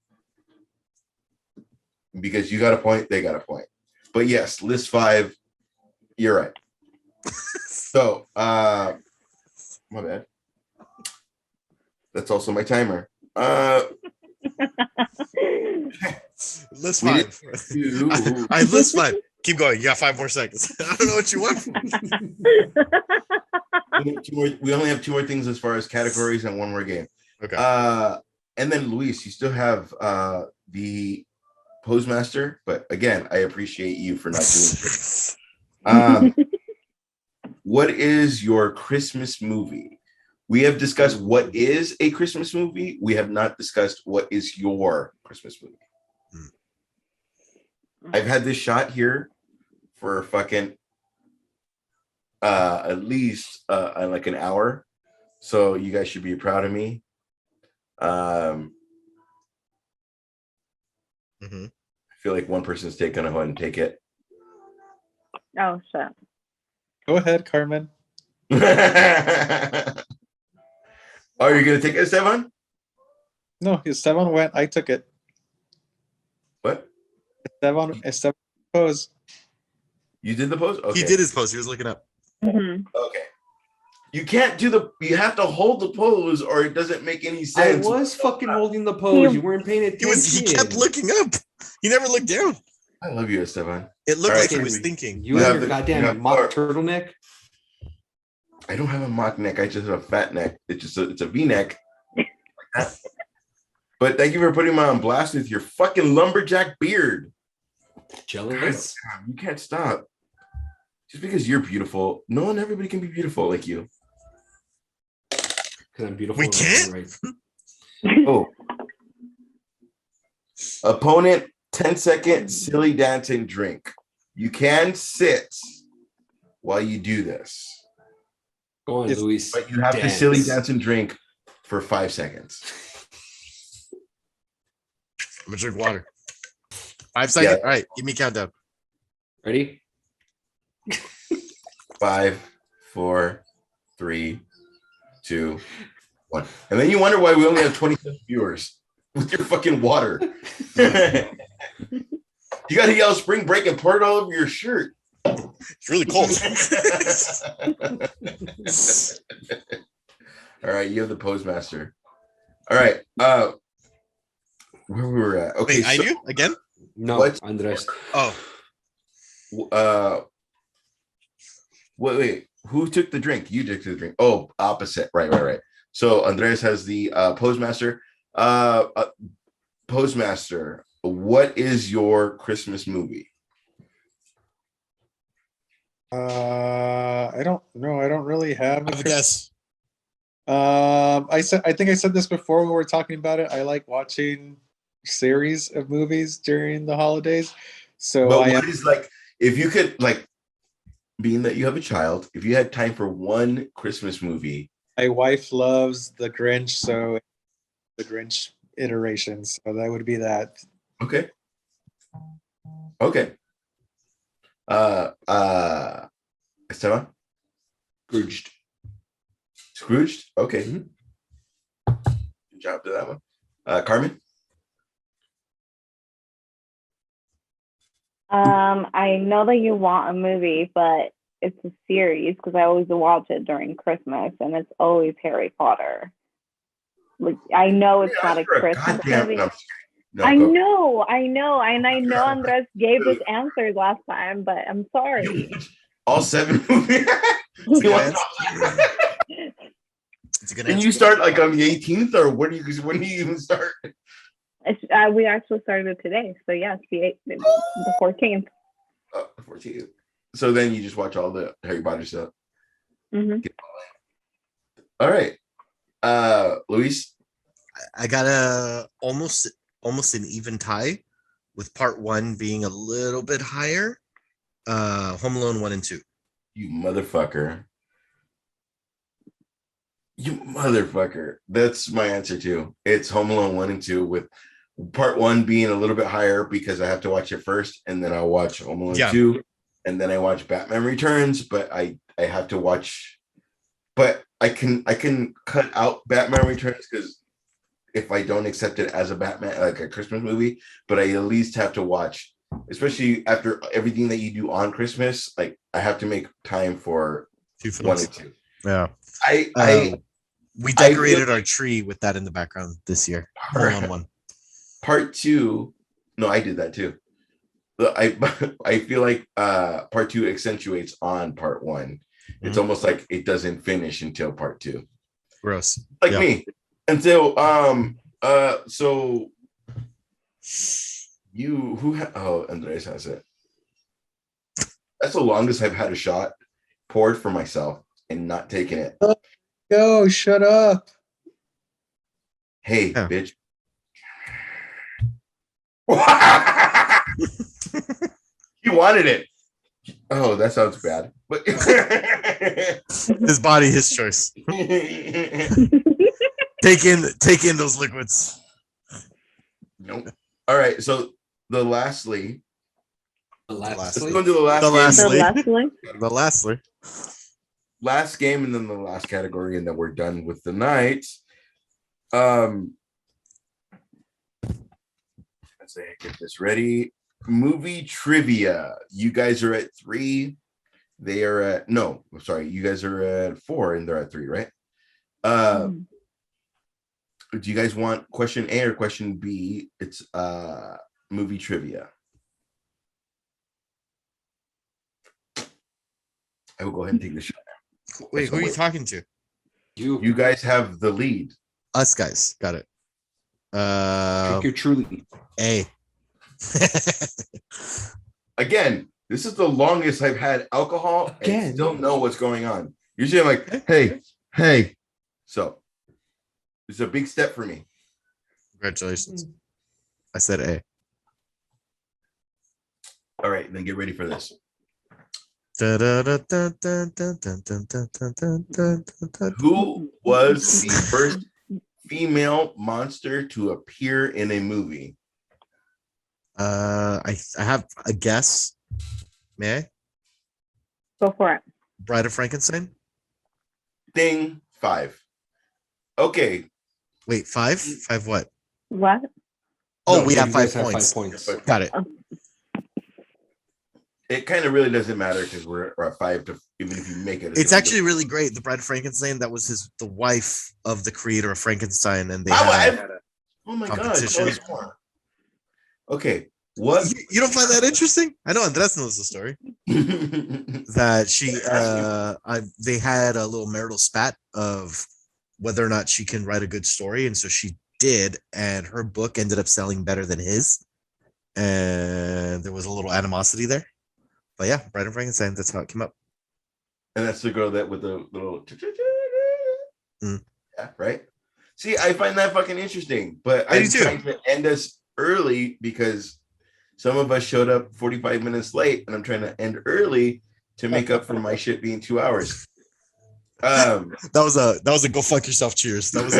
Because you got a point, they got a point. But yes, list 5, you're right. So my bad. That's also my timer. List We 5. do- I list 5. Keep going. You got 5 more seconds. I don't know what you want. we only have 2 more things as far as categories and 1 more game. Okay. And then Luis, you still have the Postmaster, but again, I appreciate you for not doing it. What is your Christmas movie? We have discussed what is a Christmas movie. We have not discussed what is your Christmas movie. I've had this shot here for fucking at least like an hour. So you guys should be proud of me. I Mhm. feel like one person's gonna go ahead and take it. Oh shit. Go ahead, Carmen. Oh, you're gonna take it, Esteban? No, Esteban went. I took it. What? Esteban pose. You did the pose? Okay. He did his post. He was looking up. Mhm. Okay. You can't do you have to hold the pose or it doesn't make any I sense. was fucking holding the pose. You weren't paying attention. He kept looking up. He never looked down. I love you, Esteban. It looked All like right, he was Jimmy. thinking. You You and have your the- you goddamn have mock power. turtleneck. I don't have a mock neck. I just have a fat neck. It's a V neck. But thank you for putting me on blast with your fucking lumberjack beard. Jealous? God, you can't stop. Just because you're beautiful, everybody can be beautiful like you. Because I'm beautiful. We in my can't? own right. Oh. Opponent, 10-second silly dancing drink. You can sit while you do this, Go on, If- Luis. but you have to silly dance and drink for 5 seconds. I'm gonna drink water. 5 seconds. All right, give me a countdown. Ready? 5, 4, 3, 2, 1. And then you wonder why we only have 27 viewers with your fucking water. You got to yell spring break and pour it all over your shirt. It's really cold. All right, you have the pose master. All right, where we were at? Okay, Wait, I do again? No, What? Andres. Oh, wait, who took the drink? You took the drink. Oh, opposite. Right. So Andres has the pose master. Pose master, what is your Christmas movie? I don't know. I don't really have. I have a guess. I think I said this before when we were talking about it. I like watching series of movies during the holidays. So But I what am. is like, if you could, like, being that you have a child, if you had time for one Christmas movie. My wife loves The Grinch, so the Grinch iterations. So that would be that. Okay. Esteban? Scrooged. Scrooged? Okay. Mhm. Good job to that one. Carmen? I know that you want a movie, but it's a series because I always watch it during Christmas, and it's always Harry Potter. Like I know it's not a Christmas movie. No, I go. know, and I know Andres gave this answer last time, but I'm sorry. All 7 movies. It's a You good want- answer. It's a good Can answer. you start like on the 18th, or when do you even start? We actually started today, so yes, the 14th. 14th. So then you just watch all the Harry Potter stuff. Mhm. All right. Luis? I got a almost an even tie, with part 1 being a little bit higher. Home Alone 1 and 2. You motherfucker. That's my answer too. It's Home Alone 1 and 2, with part 1 being a little bit higher because I have to watch it first, and then I'll watch Home Alone 2, and then I watch Batman Returns, but I have to watch, but I can cut out Batman Returns because if I don't accept it as a Batman, like a Christmas movie, but I at least have to watch, especially after everything that you do on Christmas, like I have to make time for 2 1 films. and 2. Yeah. We decorated our tree with that in the background this year. Home Alone 1. Part 2, no, I did that too. I feel like part 2 accentuates on part 1. It's almost like it doesn't finish until part 2. Gross. Like Yeah. me. Until so Andres has it. That's the longest I've had a shot poured for myself and not taking it. Go, shut up. Hey, Yeah. bitch. You wanted it. Oh, that sounds bad. But His body, his choice. Take in those liquids. Nope. All right. So the lastly, Lastly, let's go into the last The game. lastly. The lastly. Last game, and then the last category, and then we're done with the night. Let's say I get this ready. Movie trivia. You guys are at 3. They are at no. I'm sorry. You guys are at 4, and they're at 3, right? Do you guys want question A or question B? It's movie trivia. I will go ahead and take the shot. Wait, who are you talking to? You guys have the lead. Us guys. Got it. Drink your truly. A. Again, this is the longest I've had alcohol and Again. still know what's going on. Usually I'm like, hey. So it's a big step for me. Congratulations. I said A. All right, then get ready for this. Who Who was the first female monster to appear in a movie? I have a guess. May I? Go for it. Bride of Frankenstein? Ding, 5. Okay. Wait, 5? 5 what? What? Oh, No, we you have 5 guys points. 5 points. But Got it. it kind of really doesn't matter because we're at 5 to even if you make it. It's actually really great. The Bride of Frankenstein, that was the wife of the creator of Frankenstein, and they Oh, had oh my god. competition. Tell us more. Okay. What? You don't find that interesting? I know Andres knows the story. That she they had a little marital spat of whether or not she can write a good story, and so she did, and her book ended up selling better than his, and there was a little animosity there. But yeah, Bride of Frankenstein, that's how it came up. And that's the girl that with the little Mm. yeah, right? See, I find that fucking interesting, but I I'm do too. trying to end us early because some of us showed up 45 minutes late, and I'm trying to end early to make up for my shit being 2 hours. That was a go fuck yourself cheers. That was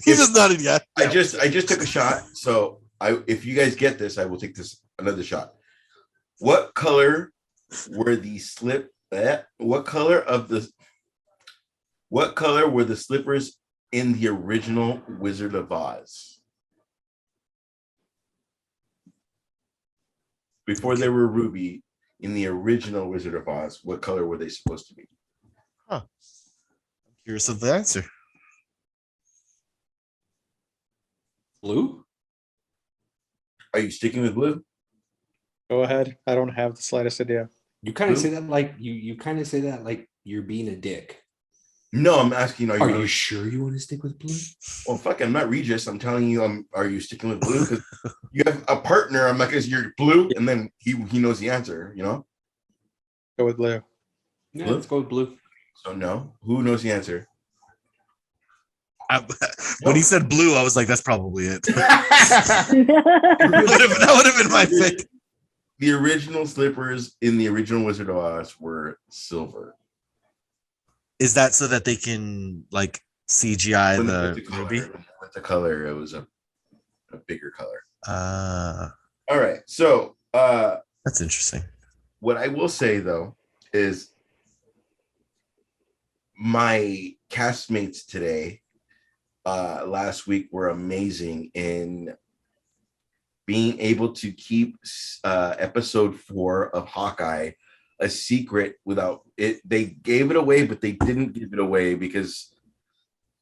he just nodded, yeah. I just took a shot, so if you guys get this, I will take another shot. What color were the what color were the slippers in the original Wizard of Oz? Before they were ruby, in the original Wizard of Oz, what color were they supposed to be? Huh. I'm curious of the answer. Blue? Are you sticking with blue? Go ahead. I don't have the slightest idea. You kind of Blue? say that like you kind of say that like you're being a dick. No, I'm asking. Are you sure you want to stick with blue? Well, fuck, I'm not Regis. I'm telling you, are you sticking with blue? Because you have a partner. I'm like, is you're blue? And then he knows the answer, you know? Go with blue. Yeah, Blue? let's go with blue. So no. Who knows the answer? When he said blue, I was like, that's probably it. The That would have been my pick. original slippers in the original Wizard of Oz were silver. Is that so that they can like CGI When they the went to color, ruby? when they went to color, it was a bigger color. All right. So that's interesting. what I will say though is my castmates today last week were amazing in being able to keep episode 4 of Hawkeye a secret without it. They gave it away, but they didn't give it away because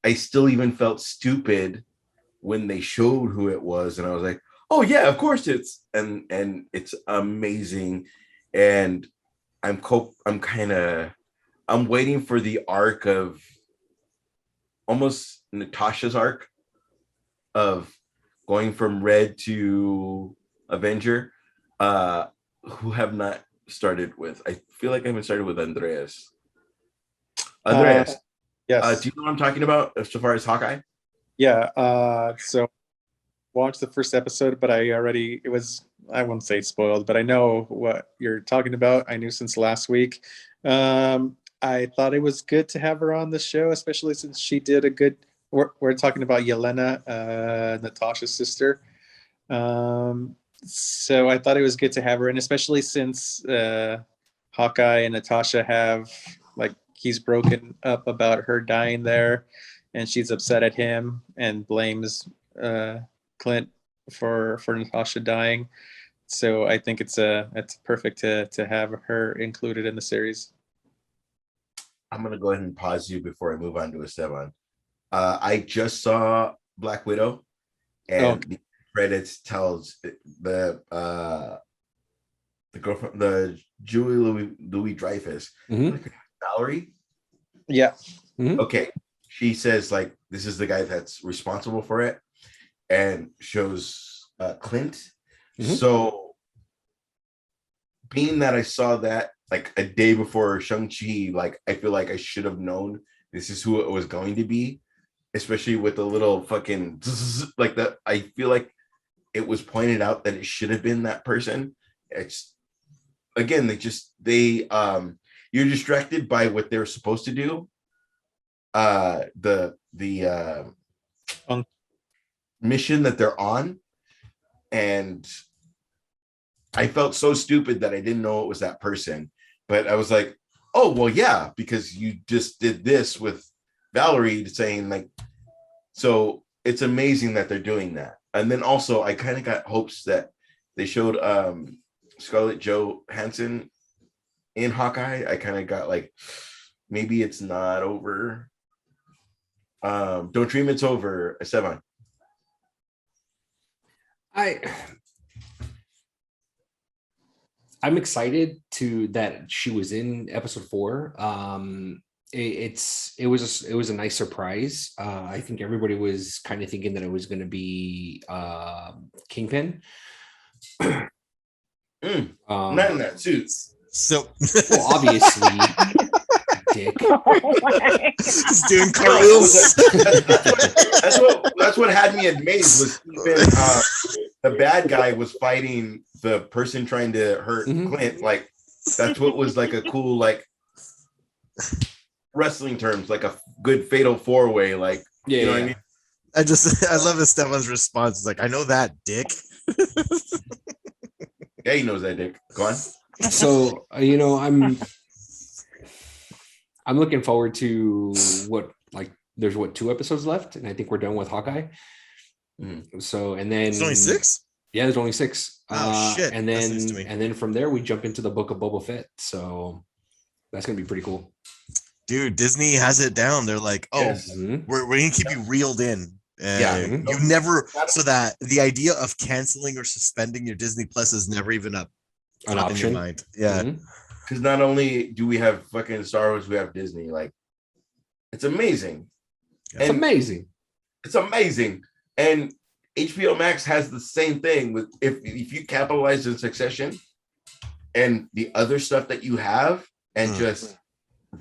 I still even felt stupid when they showed who it was, and I was like, oh yeah, of course it's and it's amazing. And I'm waiting for the arc of almost Natasha's arc of going from Red to Avenger, who have not started with. I feel like I haven't started with Andreas. Yes. Do you know what I'm talking about as far as Hawkeye? Yeah. So watched the first episode, but I wouldn't say spoiled, but I know what you're talking about. I knew since last week. I thought it was good to have her on the show, especially since she did a good. We're talking about Yelena, Natasha's sister. So I thought it was good to have her, and especially since Hawkeye and Natasha have like he's broken up about her dying there, and she's upset at him and blames Clint for Natasha dying. So I think it's perfect to have her included in the series. I'm gonna go ahead and pause you before I move on to Esteban. I just saw Black Widow, and the credits tells the girlfriend, the Julie Louis Dreyfus, Valerie. Yeah. Okay, she says like this is the guy that's responsible for it, and shows Clint. So, being that I saw that like a day before Shang-Chi, like I feel like I should have known this is who it was going to be, especially with the little fucking like that. I feel like it was pointed out that it should have been that person. It's again, you're distracted by what they're supposed to do. The mission that they're on, and I felt so stupid that I didn't know it was that person. But I was like, oh, well, yeah, because you just did this with Valerie saying like, so it's amazing that they're doing that. And then also I kind of got hopes that they showed Scarlett Johansson in Hawkeye. I kind of got like, maybe it's not over. Don't dream it's over, Esteban. I'm excited that she was in episode 4. It was a nice surprise. I think everybody was kind of thinking that it was going to be Kingpin. Not in that suit. So well, obviously, Dick. He's doing cartwheels. That's what had me amazed was even the bad guy was fighting the person trying to hurt Clint. Like that's what was like a cool like wrestling terms, like a good fatal 4-way. Like you know what I mean? I love Esteban's response. It's like, I know that, Dick. Yeah, he knows that, Dick. Go on. So I'm looking forward to there's 2 episodes left, and I think we're done with Hawkeye. So and then There's only 6? Yeah, there's only 6. Oh shit! And then from there we jump into the book of Boba Fett. So that's gonna be pretty cool. Dude, Disney has it down. They're like, oh, Yes. we're gonna keep you reeled in. Yeah. You never, so that the idea of canceling or suspending your Disney Plus is never even an option in your mind. Yeah. Because not only do we have fucking Star Wars, we have Disney. Like, it's amazing. It's amazing. It's amazing. And HBO Max has the same thing with if you capitalize in Succession and the other stuff that you have and just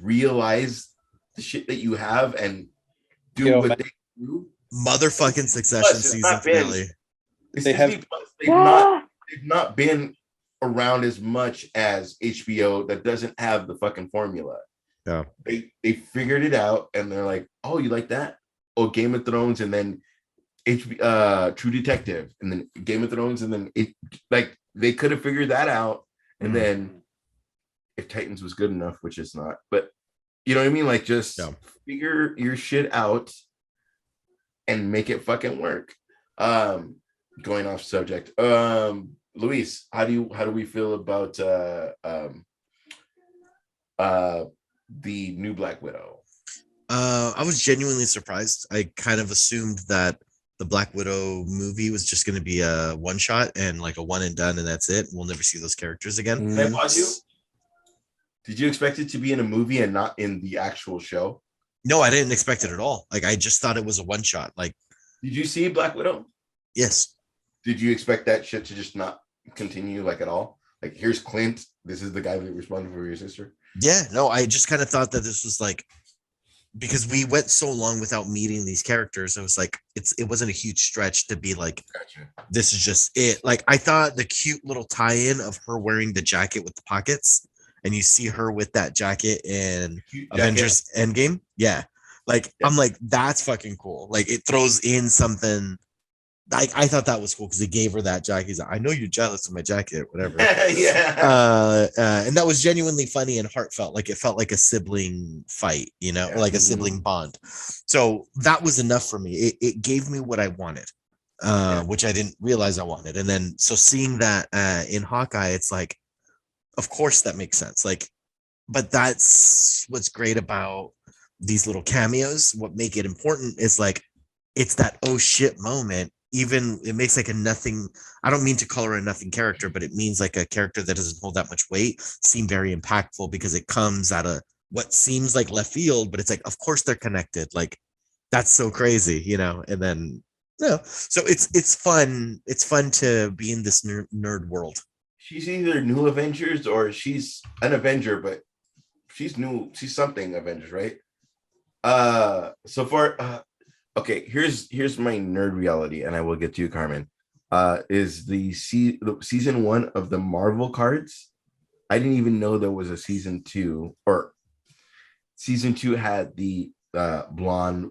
realize the shit that you have and do what they do. Motherfucking Succession season finale. They've not been around as much as HBO that doesn't have the fucking formula. Yeah. They figured it out and they're like, oh, you like that? Oh, Game of Thrones and then True Detective and then Game of Thrones and then they could have figured that out and then if Titans was good enough, which it's not, but you know what I mean? Like just figure your shit out and make it fucking work. Going off subject. Luis, how do we feel about the new Black Widow? I was genuinely surprised. I kind of assumed that the Black Widow movie was just going to be a one shot and like a one and done, and that's it. We'll never see those characters again. Can I pause you? Did you expect it to be in a movie and not in the actual show? No, I didn't expect it at all. Like, I just thought it was a one shot. Like, did you see Black Widow? Yes. Did you expect that shit to just not continue like at all? Like, here's Clint. This is the guy that responded for your sister. Yeah, no, I just kind of thought that this was like, because we went so long without meeting these characters, I was like, it wasn't a huge stretch to be like, Gotcha. This is just it. Like, I thought the cute little tie-in of her wearing the jacket with the pockets and you see her with that jacket in Cute jacket. Avengers Endgame. Yeah. Like, Yeah. I'm like, that's fucking cool. Like, it throws in something. Like, I thought that was cool because it gave her that jacket. He's like, I know you're jealous of my jacket, whatever. Yeah. And that was genuinely funny and heartfelt. Like, it felt like a sibling fight, you know, or like a sibling bond. So that was enough for me. It gave me what I wanted, which I didn't realize I wanted. And then, so seeing that in Hawkeye, it's like, of course that makes sense. Like, but that's what's great about these little cameos. What make it important is like, it's that oh shit moment. Even it makes like a nothing. I don't mean to call her a nothing character, but it means like a character that doesn't hold that much weight seem very impactful because it comes out of what seems like left field, but it's like, of course they're connected. Like, that's so crazy, you know. And then so it's fun. It's fun to be in this nerd world. She's either new Avengers or she's an Avenger, but she's new. She's something Avengers, right? So far, okay. Here's my nerd reality, and I will get to you, Carmen. Is the season 1 of the Marvel cards? I didn't even know there was a season 2, or season 2 had the blonde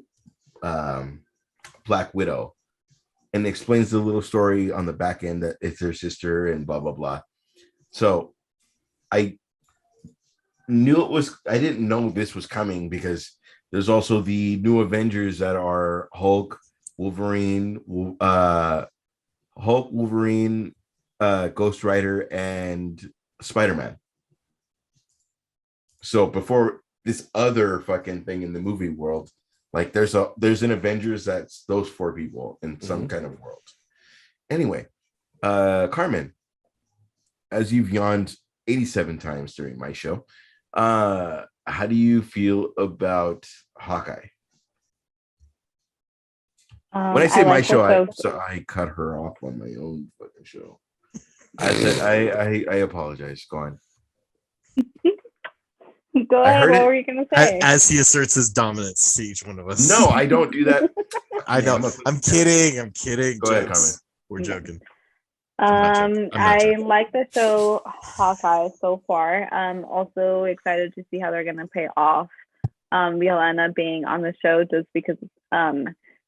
Black Widow, and explains the little story on the back end that it's her sister and blah blah blah. So I knew it was. I didn't know this was coming because there's also the new Avengers that are Hulk, Wolverine, Ghost Rider, and Spider-Man. So before this other fucking thing in the movie world, like there's an Avengers that's those 4 people in some kind of world. Anyway, Carmen, as you've yawned 87 times during my show, how do you feel about Hawkeye? When I say my show, I cut her off on my own fucking show. I said I apologize. Go on. Go ahead. What were you gonna say? As he asserts his dominance to each one of us. No, I don't do that. I know. I'm kidding. I'm kidding. Go ahead, Carmen. We're joking. I like the show Hawkeye so far. I'm also excited to see how they're gonna pay off Yelena being on the show, just because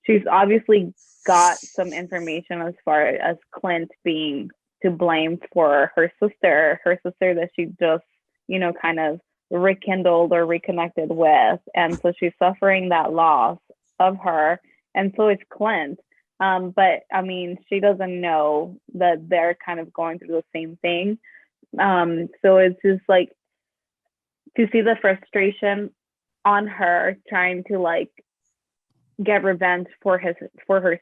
she's obviously got some information as far as Clint being to blame for her sister that she just, you know, kind of rekindled or reconnected with, and so she's suffering that loss of her, and so is Clint. But I mean, she doesn't know that they're kind of going through the same thing. So it's just like to see the frustration on her trying to like get revenge for her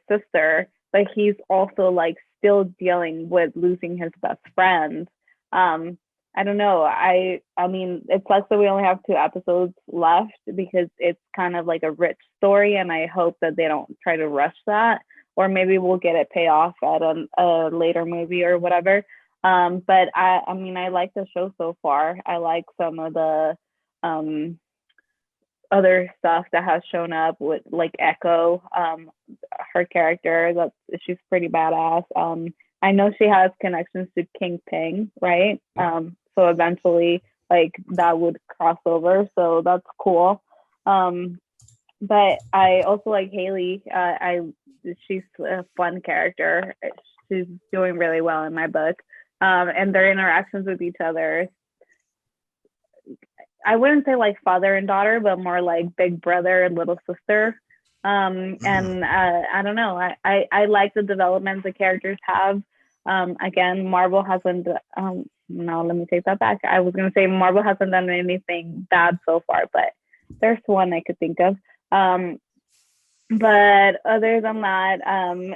sister, but he's also like still dealing with losing his best friend. I don't know. I mean, it sucks that we only have 2 episodes left because it's kind of like a rich story, and I hope that they don't try to rush that, or maybe we'll get it pay off at a later movie or whatever. But I mean, I like the show so far. I like some of the other stuff that has shown up with like Echo, her character. She's pretty badass. I know she has connections to Kingpin, right? So eventually, like that would cross over. So that's cool. But I also like Haley. She's a fun character. She's doing really well in my book. And their interactions with each other, I wouldn't say like father and daughter, but more like big brother and little sister. And I don't know. I like the development the characters have. Again, Marvel hasn't. No, let me take that back. I was gonna say Marvel hasn't done anything bad so far, but there's one I could think of. But other than that, I'm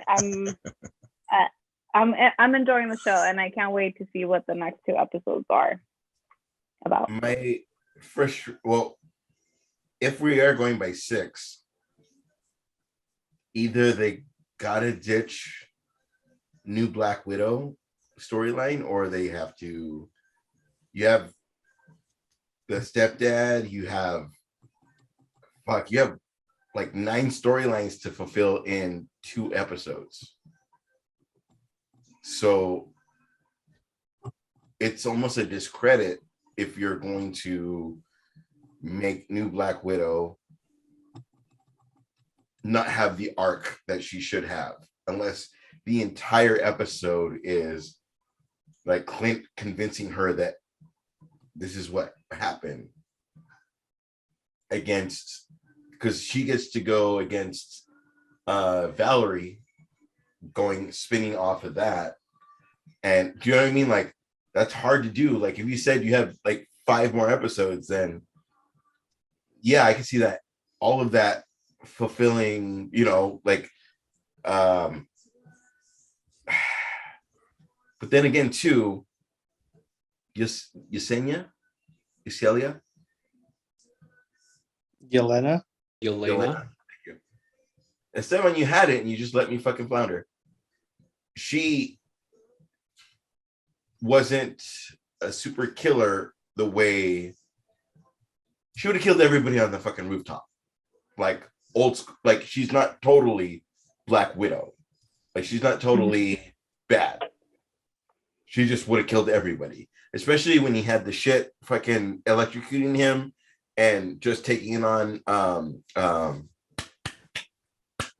enjoying the show, and I can't wait to see what the next 2 episodes are about. My first, well, if we are going by 6, either they gotta ditch new Black Widow storyline, or they have to. You have the stepdad. You have like 9 storylines to fulfill in 2 episodes. So it's almost a discredit if you're going to make new Black Widow not have the arc that she should have, unless the entire episode is like Clint convincing her that this is what happened against, because she gets to go against Valerie, spinning off of that. And do you know what I mean? Like, that's hard to do. Like, if you said you have like 5 more episodes, then yeah, I can see that, all of that fulfilling, like but then again too, Yesenia, Yelena. Yelena. Thank you. Instead, when you had it and you just let me fucking flounder, she wasn't a super killer the way she would have killed everybody on the fucking rooftop. Like old school, like she's not totally Black Widow. Like she's not totally bad. She just would have killed everybody. Especially when he had the shit fucking electrocuting him and just taking it on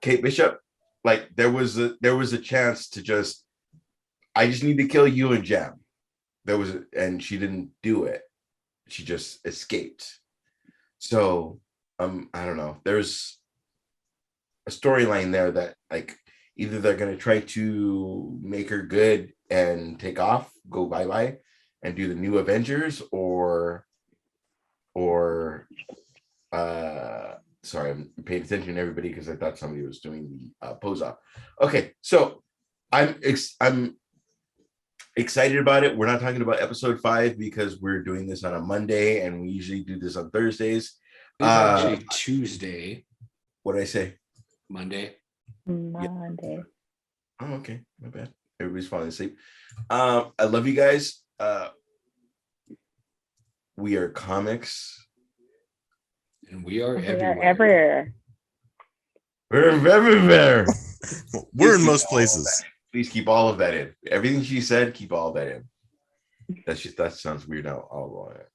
Kate Bishop. Like there was a chance to just, I just need to kill you and Jam. And she didn't do it. She just escaped. So I don't know. There's a storyline there that like either they're gonna try to make her good and take off, go bye-bye, and do the new Avengers, or sorry, I'm paying attention to everybody because I thought somebody was doing the pose off. Okay, so I'm excited about it. We're not talking about episode 5 because we're doing this on a Monday and we usually do this on Thursdays. It's actually Tuesday. What did I say? Monday. Monday. Oh, okay. My bad. Everybody's falling asleep. I love you guys. We are Comix. And we are We are everywhere. everywhere. We're everywhere. We're in most places. Please keep all of that in. Everything she said, keep all of that in. That sounds weird now. All of it.